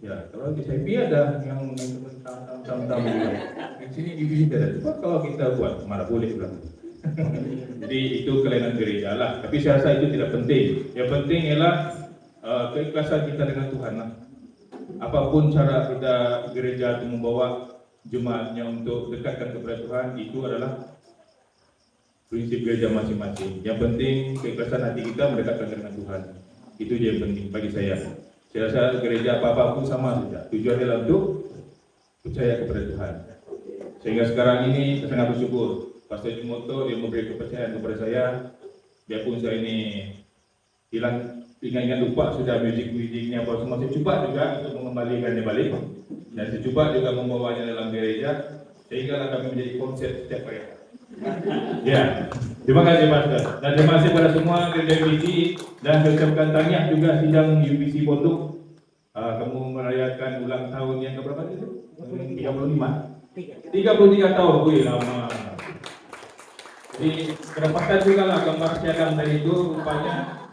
Ya, kalau di SIB ada yang main tam-tam juga. Di sini UPC tidak ada. Coba kalau kita buat, mana boleh bilang. Jadi itu kelainan gereja lah. Tapi saya rasa itu tidak penting. Yang penting ialah keikhlasan kita dengan Tuhan lah. Apapun cara kita gereja itu membawa jemaatnya untuk dekatkan kepada Tuhan, itu adalah prinsip gereja masing-masing. Yang penting keikhlasan hati kita mendekatkan dengan Tuhan. Itu yang penting bagi saya. Saya rasa gereja apa-apa pun sama saja. Tujuan adalah untuk percaya kepada Tuhan. Sehingga sekarang ini saya sangat bersyukur. Pastor Imoto dia memberi kepercayaan kepada saya. Biarpun saya ini ingat lupa sudah musiknya apa semua, saya coba juga untuk mengembalikannya balik. Dan saya coba juga membawanya dalam gereja sehingga kami menjadi konsep setiap hari. Ya, terima kasih Pastor. Dan terima kasih kepada semua gereja UPC dan saya ucapkan tahniah juga sidang UPC Pondok. Kamu merayakan ulang tahun yang keberapa itu? 33 tahun, wih lama. Jadi kedapatan juga lah gambar siaran tadi itu rupanya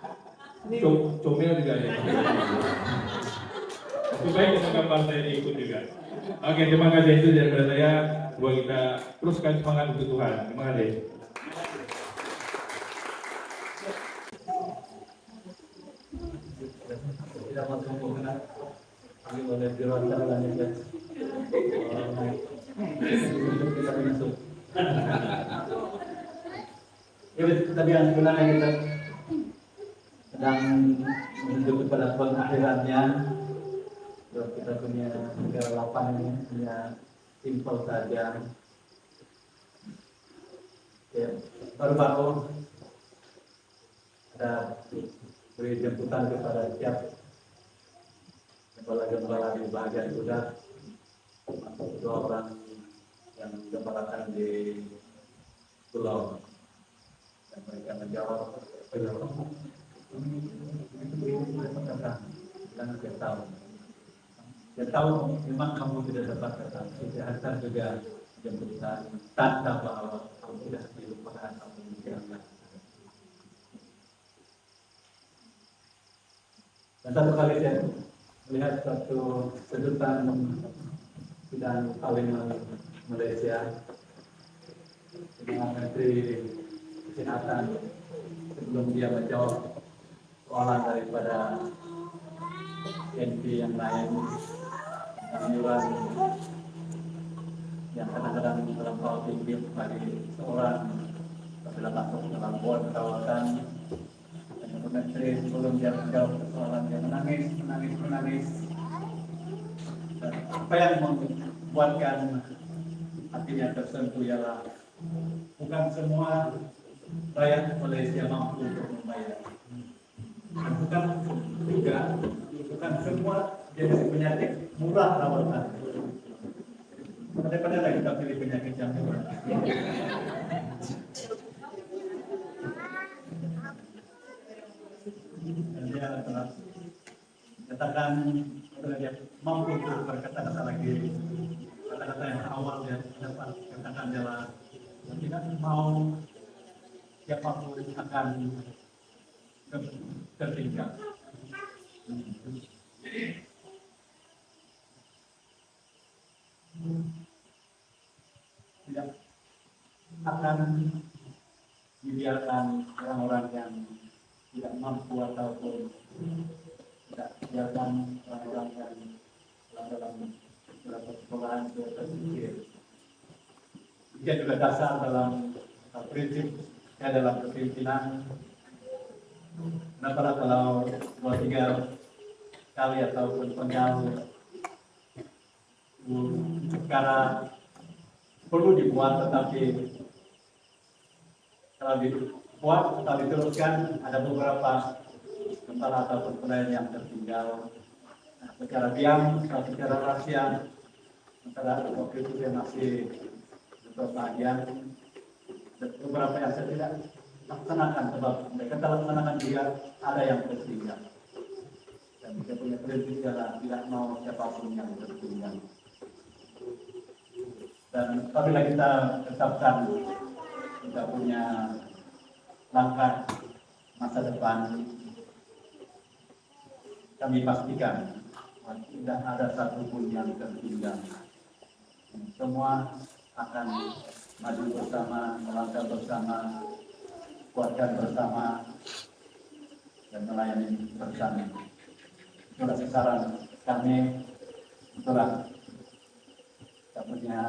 comel juga ya. Supaya gambar saya ikut juga. Oke, terima kasih itu daripada saya. Buat kita teruskan semangat untuk Tuhan. Terima kasih. Tidak masuk mengenai ini boleh diwawancara lanjut ya. Kita masuk. Jadi tadi yang sebenarnya kita sedang menuju kepada pengakhirannya. Kita punya 8 ini punya simpel saja. Ya, baru ada beri jemputan kepada setiap gembala-gembala di bagian sudah masuk 2 orang yang gembalakan di pulau dan mereka menjawab dia tahu memang kamu tidak dapat datang kesehatan juga jemputan tanda bahwa kamu tidak dilupakan kamu menjaga. Dan satu kali saya melihat satu kejutan sidang parlemen Malaysia dengan Menteri Kesehatan sebelum dia menjawab soalan daripada MP yang lain anjuran yang kadang-kadang terlampau tinggi bagi seorang apabila masuk dalam board kawasan. Menteri sebelum dia menjawab persoalan dia menangis. Dan apa yang membuatkan hatinya tersentuh ialah bukan semua rakyat Malaysia mampu untuk membayar. Dan bukan semua jenis penyakit murah rawatan. Daripada kita pilih penyakit yang murah. Dan dia telah katakan dia mampu untuk berkata-kata lagi kata-kata yang awal dia dapat katakan adalah tidak mau siapapun akan tertinggal. Tidak akan dibiarkan orang-orang yang tidak mampu ataupun tidak biarkan orang-orang yang dalam beberapa sekolahan itu terpikir. Dia juga dasar dalam prinsip dalam kepimpinan. Kenapa kalau 2-3 kali ataupun penggal perkara perlu dibuat tetapi kalau dibuat atau diteruskan ada beberapa kepala ataupun pelayan yang tertinggal secara diam atau secara rahasia antara waktu itu yang masih berbahagian beberapa yang saya tidak laksanakan sebab mereka telah laksanakan juga ada yang tertinggal dan kita punya prinsip adalah tidak mau siapapun yang tertinggal. Dan apabila kita tetapkan kita punya langkah masa depan, kami pastikan tidak ada satupun yang tertinggal. Semua akan maju bersama, melangkah bersama, kuatkan bersama, dan melayani bersama. Itulah sasaran kami, itulah kita punya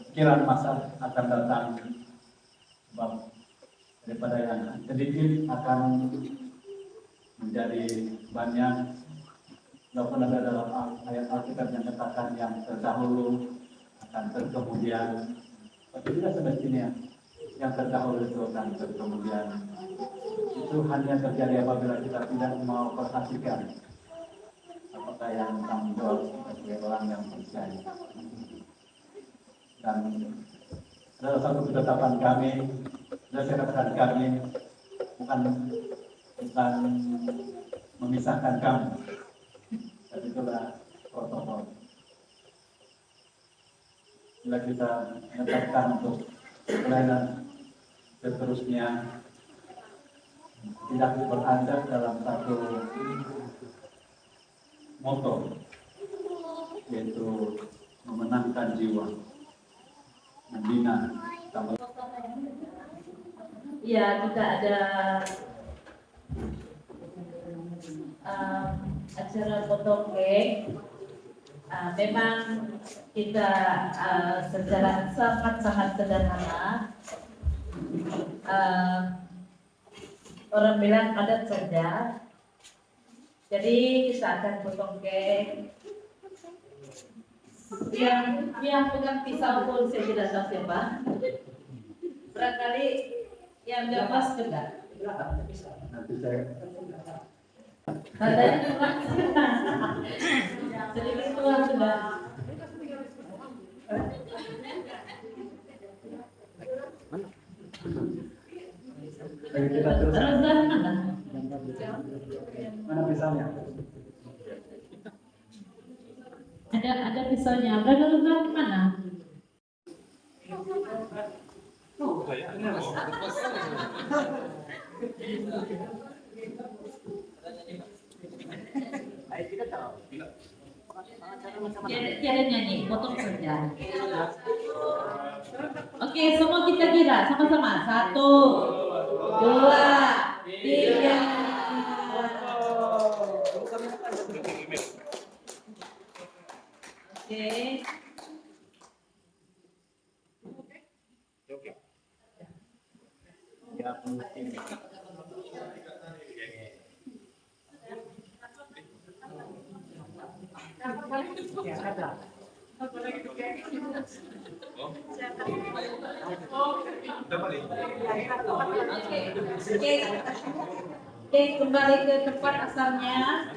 pikiran masa akan datang, sebab daripada yang sedikit akan menjadi banyak. Walaupun ada dalam ayat Alkitab yang katakan yang terdahulu akan terkemudian, tapi tidak semestinya yang terdahulu itu akan terkemudian. Itu hanya terjadi apabila kita tidak mau perhatikan apakah yang tanggung jawab sebagai orang yang percaya. Dan adalah satu ketetapan kami, dan saya katakan kami bukan memisahkan kamu, tapi itulah protokol. Bila kita menetapkan untuk pelayanan seterusnya tidak beranjak dalam satu moto yaitu memenangkan jiwa, membina. Ya, kita ada acara potong kek. Memang kita secara sangat-sangat sederhana. Orang bilang adat saja. Jadi kita akan potong kek. Yang pegang pisau pun saya tidak tahu siapa. Barangkali yang nggak pas juga. Nanti saya Katanya kurang. Sedikit keluar sudah. kita terus. Mana pisaunya? Ada pisaunya. Berapa mana? Tiada nyanyi, potong saja. Oke, semua kita kira sama-sama. 1, 2, 3. Oke. Ya, penting. Oke, kembali ke tempat asalnya.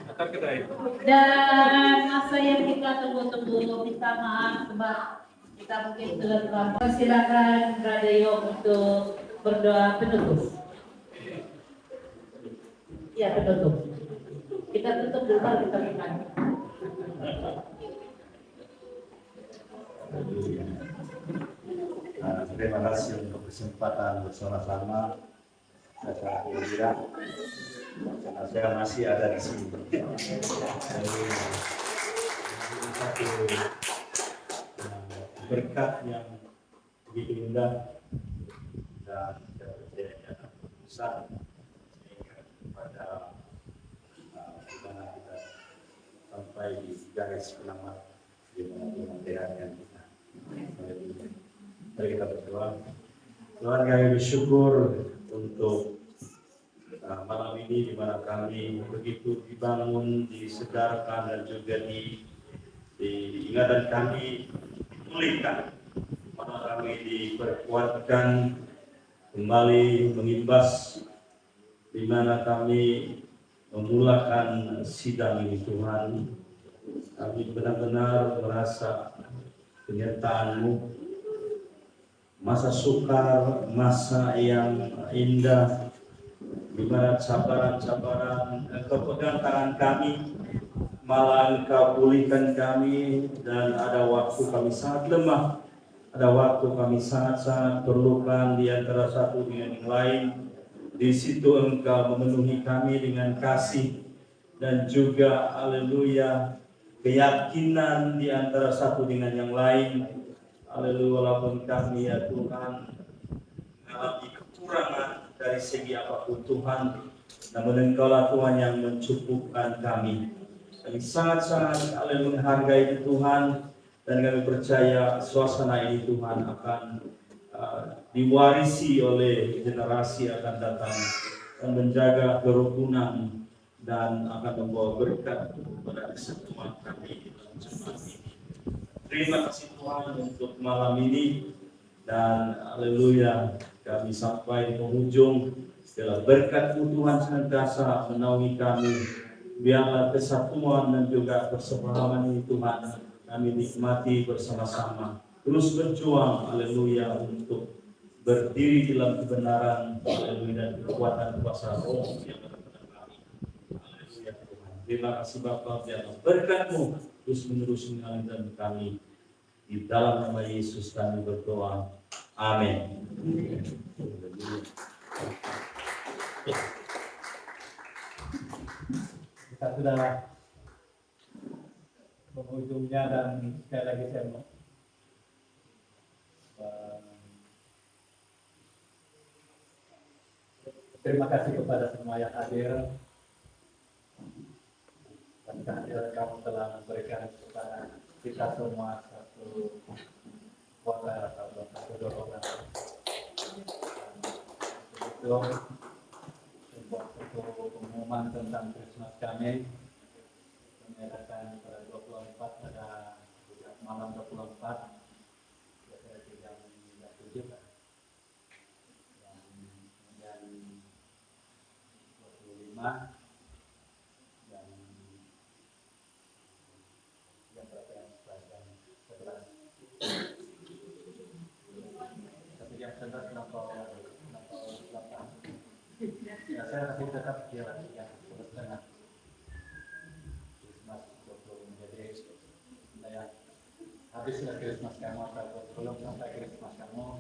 Dan masa yang kita tunggu-tunggu, minta maaf sebab kita mungkin telah terlambat. Silakan Radio untuk berdoa penutup. Ya, penutup. Kita tutup dulu baru kita makan. Terima kasih untuk kesempatan bersama-sama. Saya sangat gembira karena saya masih ada di sini. Jadi satu berkat yang begitu indah dan saya percaya akan besar sehingga pada bagaimana kita sampai di garis penamat di mana yang kita. Mari kita berdoa. Tuhan, kami bersyukur untuk malam ini di mana kami begitu dibangun, disegarkan dan juga diingatan kami dipulihkan. Mana kami diperkuatkan kembali mengimbas di mana kami memulakan sidang ini Tuhan. Kami benar-benar merasa penyertaan-Mu. Masa sukar, masa yang indah, di mana cabaran-cabaran Engkau pegang tangan kami, malah Engkau pulihkan kami, dan ada waktu kami sangat lemah, ada waktu kami sangat-sangat perlukan di antara satu dengan yang lain. Di situ Engkau memenuhi kami dengan kasih dan juga, haleluya, keyakinan di antara satu dengan yang lain. Haleluya, walaupun kami ya Tuhan mengalami kekurangan dari segi apapun Tuhan, namun Engkaulah Tuhan yang mencukupkan kami. Kami sangat-sangat menghargai Tuhan, dan kami percaya suasana ini Tuhan akan diwarisi oleh generasi akan datang dan menjaga kerukunan dan akan membawa berkat kepada kesatuan kami di dalam jemaat ini. Terima kasih Tuhan untuk malam ini, dan haleluya, kami sampai di penghujung. Segala berkat-Mu Tuhan senantiasa menaungi kami. Biarlah kesatuan dan juga persepahaman ini Tuhan kami nikmati bersama-sama. Terus berjuang, haleluya, untuk berdiri dalam kebenaran, haleluya, dan kekuatan kuasa Roh yang ada pada kami. Haleluya Tuhan. Terima kasih Bapa, biarlah berkat-Mu terus menerus mengalir kami. Di dalam nama Yesus kami berdoa. Amin. Kita sudah penghujungnya, dan sekali lagi saya mau terima kasih kepada semua yang hadir, dan kehadiran kamu telah memberikan kepada kita semua satu kuasa atau satu dorongan untuk pengumuman tentang Christmas kami mengadakan pada 24 pada malam 24 biasanya jam 7 dan kemudian 25 dan yang berapa yang setelah jam 11. Tapi jam 11 kenapa 8? Ya saya masih tetap jalan yang 11:30. Christmas 20 jadi saya habislah Christmas kamu atau belum sampai Christmas kamu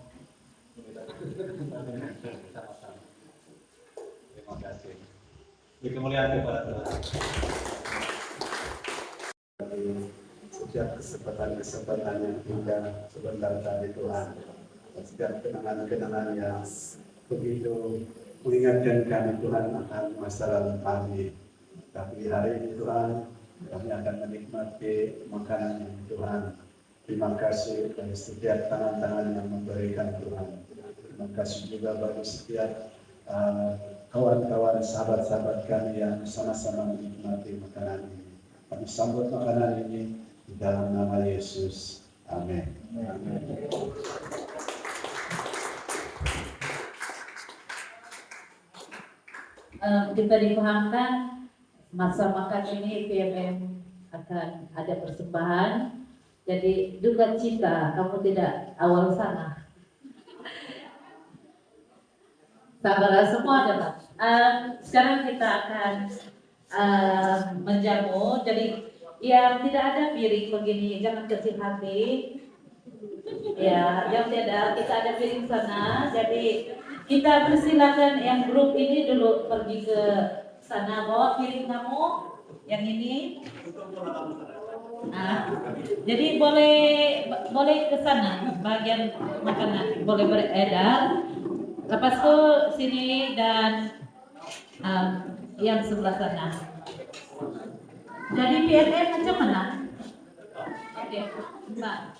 sama-sama. Terima kasih. Beri kemuliaan kepada Tuhan. Setiap kesempatan yang indah sebentar tadi Tuhan, setiap kenangan-kenangan yang begitu mengingatkan kami Tuhan akan masa lalu kami. Tapi hari ini Tuhan, kami akan menikmati makanan ini Tuhan. Terima kasih bagi setiap tangan-tangan yang memberikan Tuhan. Terima kasih juga bagi setiap kawan-kawan, sahabat-sahabat kami yang sama-sama menikmati makanan ini. Kami sambut makanan ini di dalam nama Yesus. Amin. Kita dipahamkan masa makan ini PMM akan ada persembahan. Jadi duka cita kamu tidak awal sana. Sabar semua adalah. Sekarang kita akan menjamu. Jadi yang tidak ada piring begini jangan kecil hati. Ya, yang tidak kita ada piring sana. Jadi kita persilakan yang grup ini dulu pergi ke sana, bawa piring kamu yang ini. Nah, jadi boleh ke sana bagian makanan boleh beredar. Lepas itu sini dan yang sebelah sana. Jadi PNN macam mana? Oke, Mbak.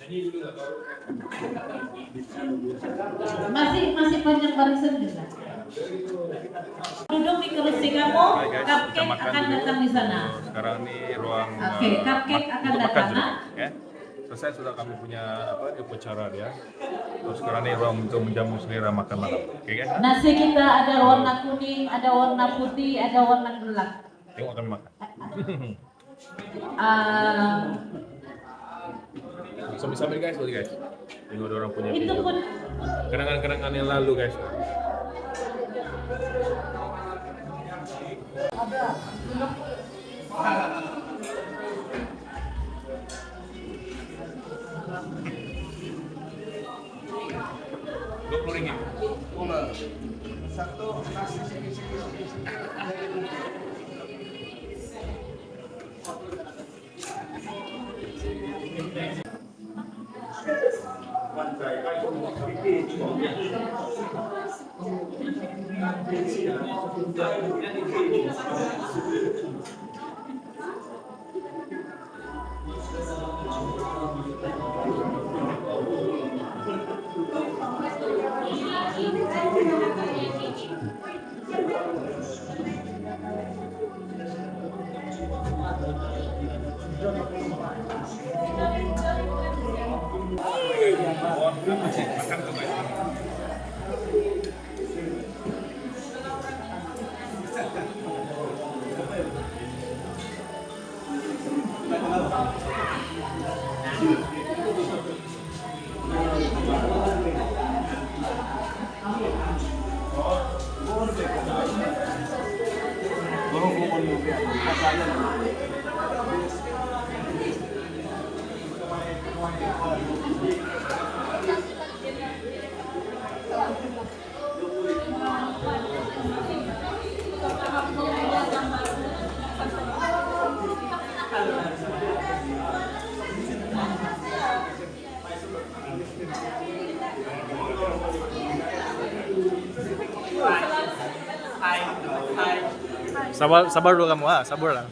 Masih panjang barisan juga. Duduk di kursi kamu, cupcake akan datang di sana. Sekarang ini ruang Oke, cupcake akan untuk datang. makan sudah, ya. Selesai sudah kami punya upacara dia. Terus sekarang ini ruang untuk menjamu selera makan malam. Oke kan? Nasi kita ada warna kuning, ada warna putih, ada warna gelap. Tengok kami makan. Sambil-sambil guys, boleh guys. Tengok orang punya Itu video. pun Kenangan-kenangan yang lalu guys. RM20. Satu nasi sini-sini. Makan tuh guys. Sabar dulu kamu, sabar lah.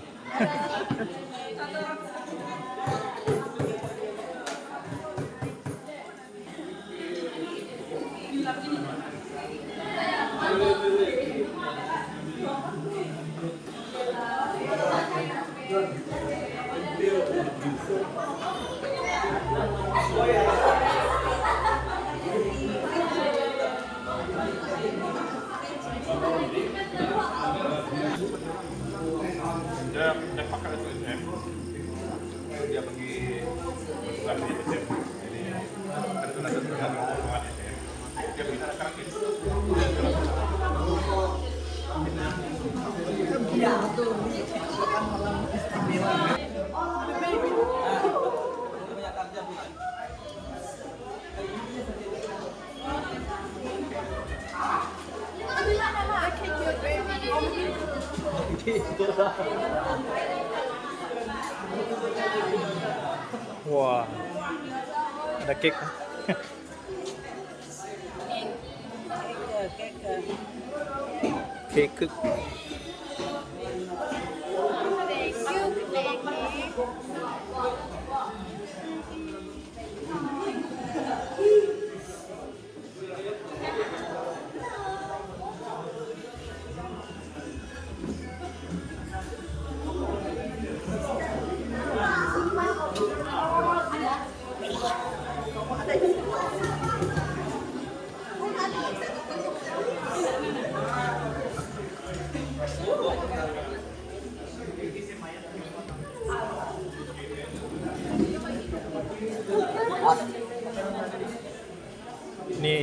Dia pakai itu SM. Dia pergi lagi SM. Jadi ada tenaga dengan SM. Dia pergi sana karakter. Wah, ada cake. Cake.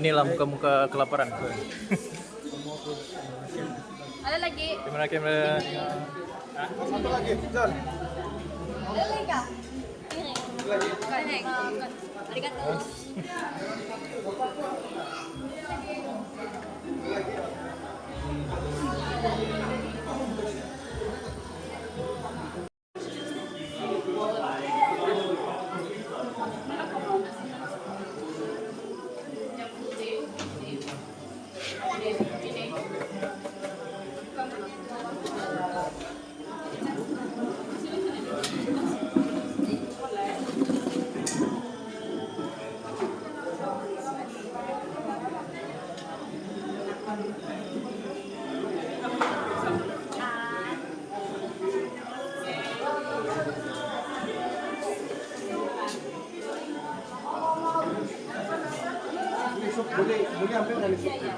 Inilah muka-muka kelaparan. Ada lagi? Kamera. Satu lagi, John. Ada lagi kah? Ini. Arigato. Boleh ambil dari situ.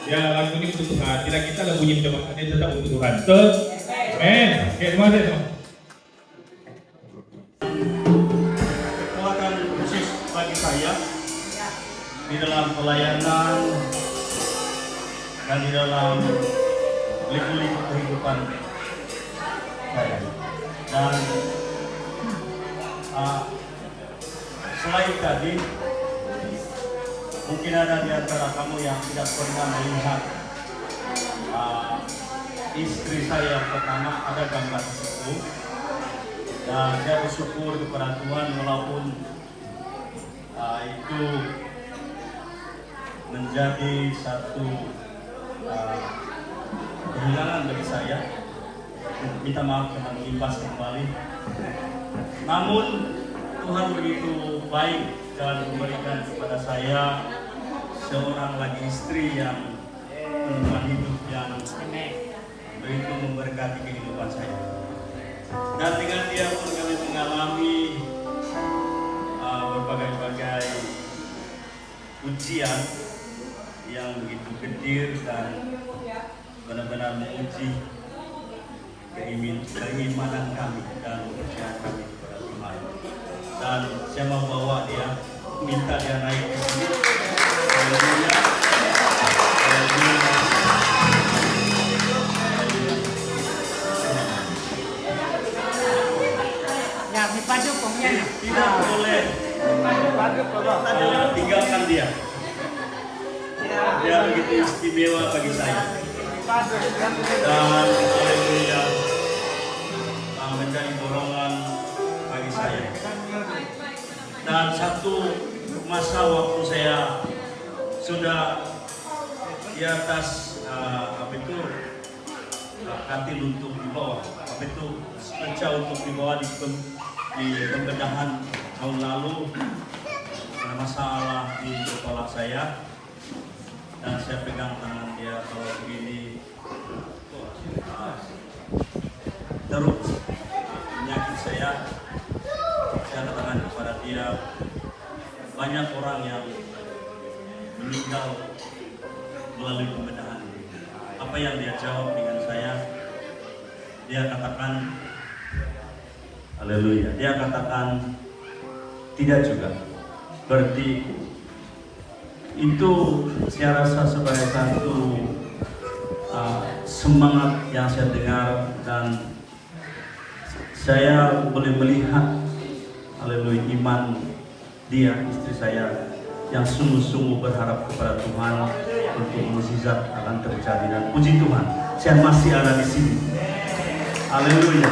Ya, lagu ini untuk Tuhan. Tidak kita lah bunyi mencoba, ini tetap untuk Tuhan. Betul? Amen. Oke, terima kasih semua. Kekuatan khusus bagi saya di dalam pelayanan dan di dalam liku-liku kehidupan saya. Dan selain tadi, mungkin ada di antara kamu yang tidak pernah melihat istri saya yang pertama, ada gambar itu. Dan saya bersyukur kepada Tuhan walaupun itu menjadi satu kehilangan bagi saya. Minta maaf karena mengimbas kembali. Namun Tuhan begitu baik dan memberikan kepada saya seorang lagi istri yang penuh hidup yang begitu memberkati kehidupan saya. Dan dengan dia pun kami mengalami berbagai-bagai ujian yang begitu getir dan benar-benar menguji keimanan kami dan kepercayaan kami kepada Tuhan. Dan saya mau bawa dia, minta dia naik ke sini. Haleluya. Haleluya. Ya, dipadu pokoknya. Tidak boleh tinggalkan dia. Dia begitu istimewa bagi saya. Dan haleluya, menjadi dorongan bagi saya. Dan satu masa waktu saya sudah di atas katil untuk dibawa, meja untuk dibawa di pembedahan tahun lalu, ada masalah di kepala saya. Dan saya pegang tangan dia kalau begini, terus menyakit saya katakan kepada dia, banyak orang yang meninggal melalui pembedahan. Apa yang dia jawab dengan saya? Dia katakan, haleluya, dia katakan tidak juga. Berarti itu saya rasa sebagai satu semangat yang saya dengar, dan saya boleh melihat haleluya iman dia, istri saya yang sungguh-sungguh berharap kepada Tuhan untuk mukjizat akan terjadi. Dan puji Tuhan, saya masih ada di sini. Haleluya.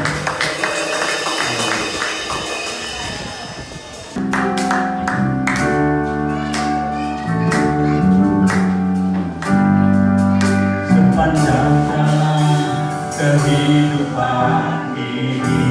Sepanjang jalan kehidupan ini,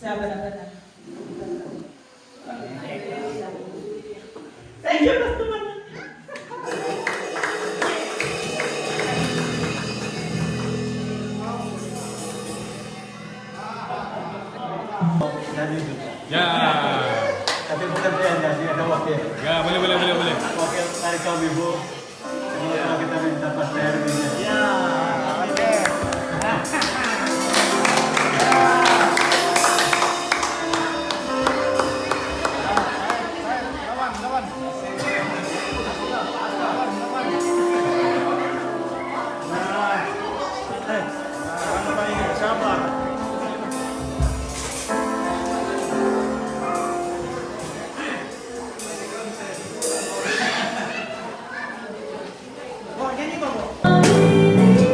Saya benar-benar. Thank you, teman-teman. Jadi itu. Ya. Tapi bukan saya yang jadi, ada wakil. Ya, boleh. Wakil dari kaum ibu. Kalau kita minta pas bayar ini. Ya. Wah, nyanyi, Bapak.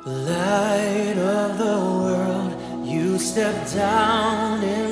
Light of the world, you step down in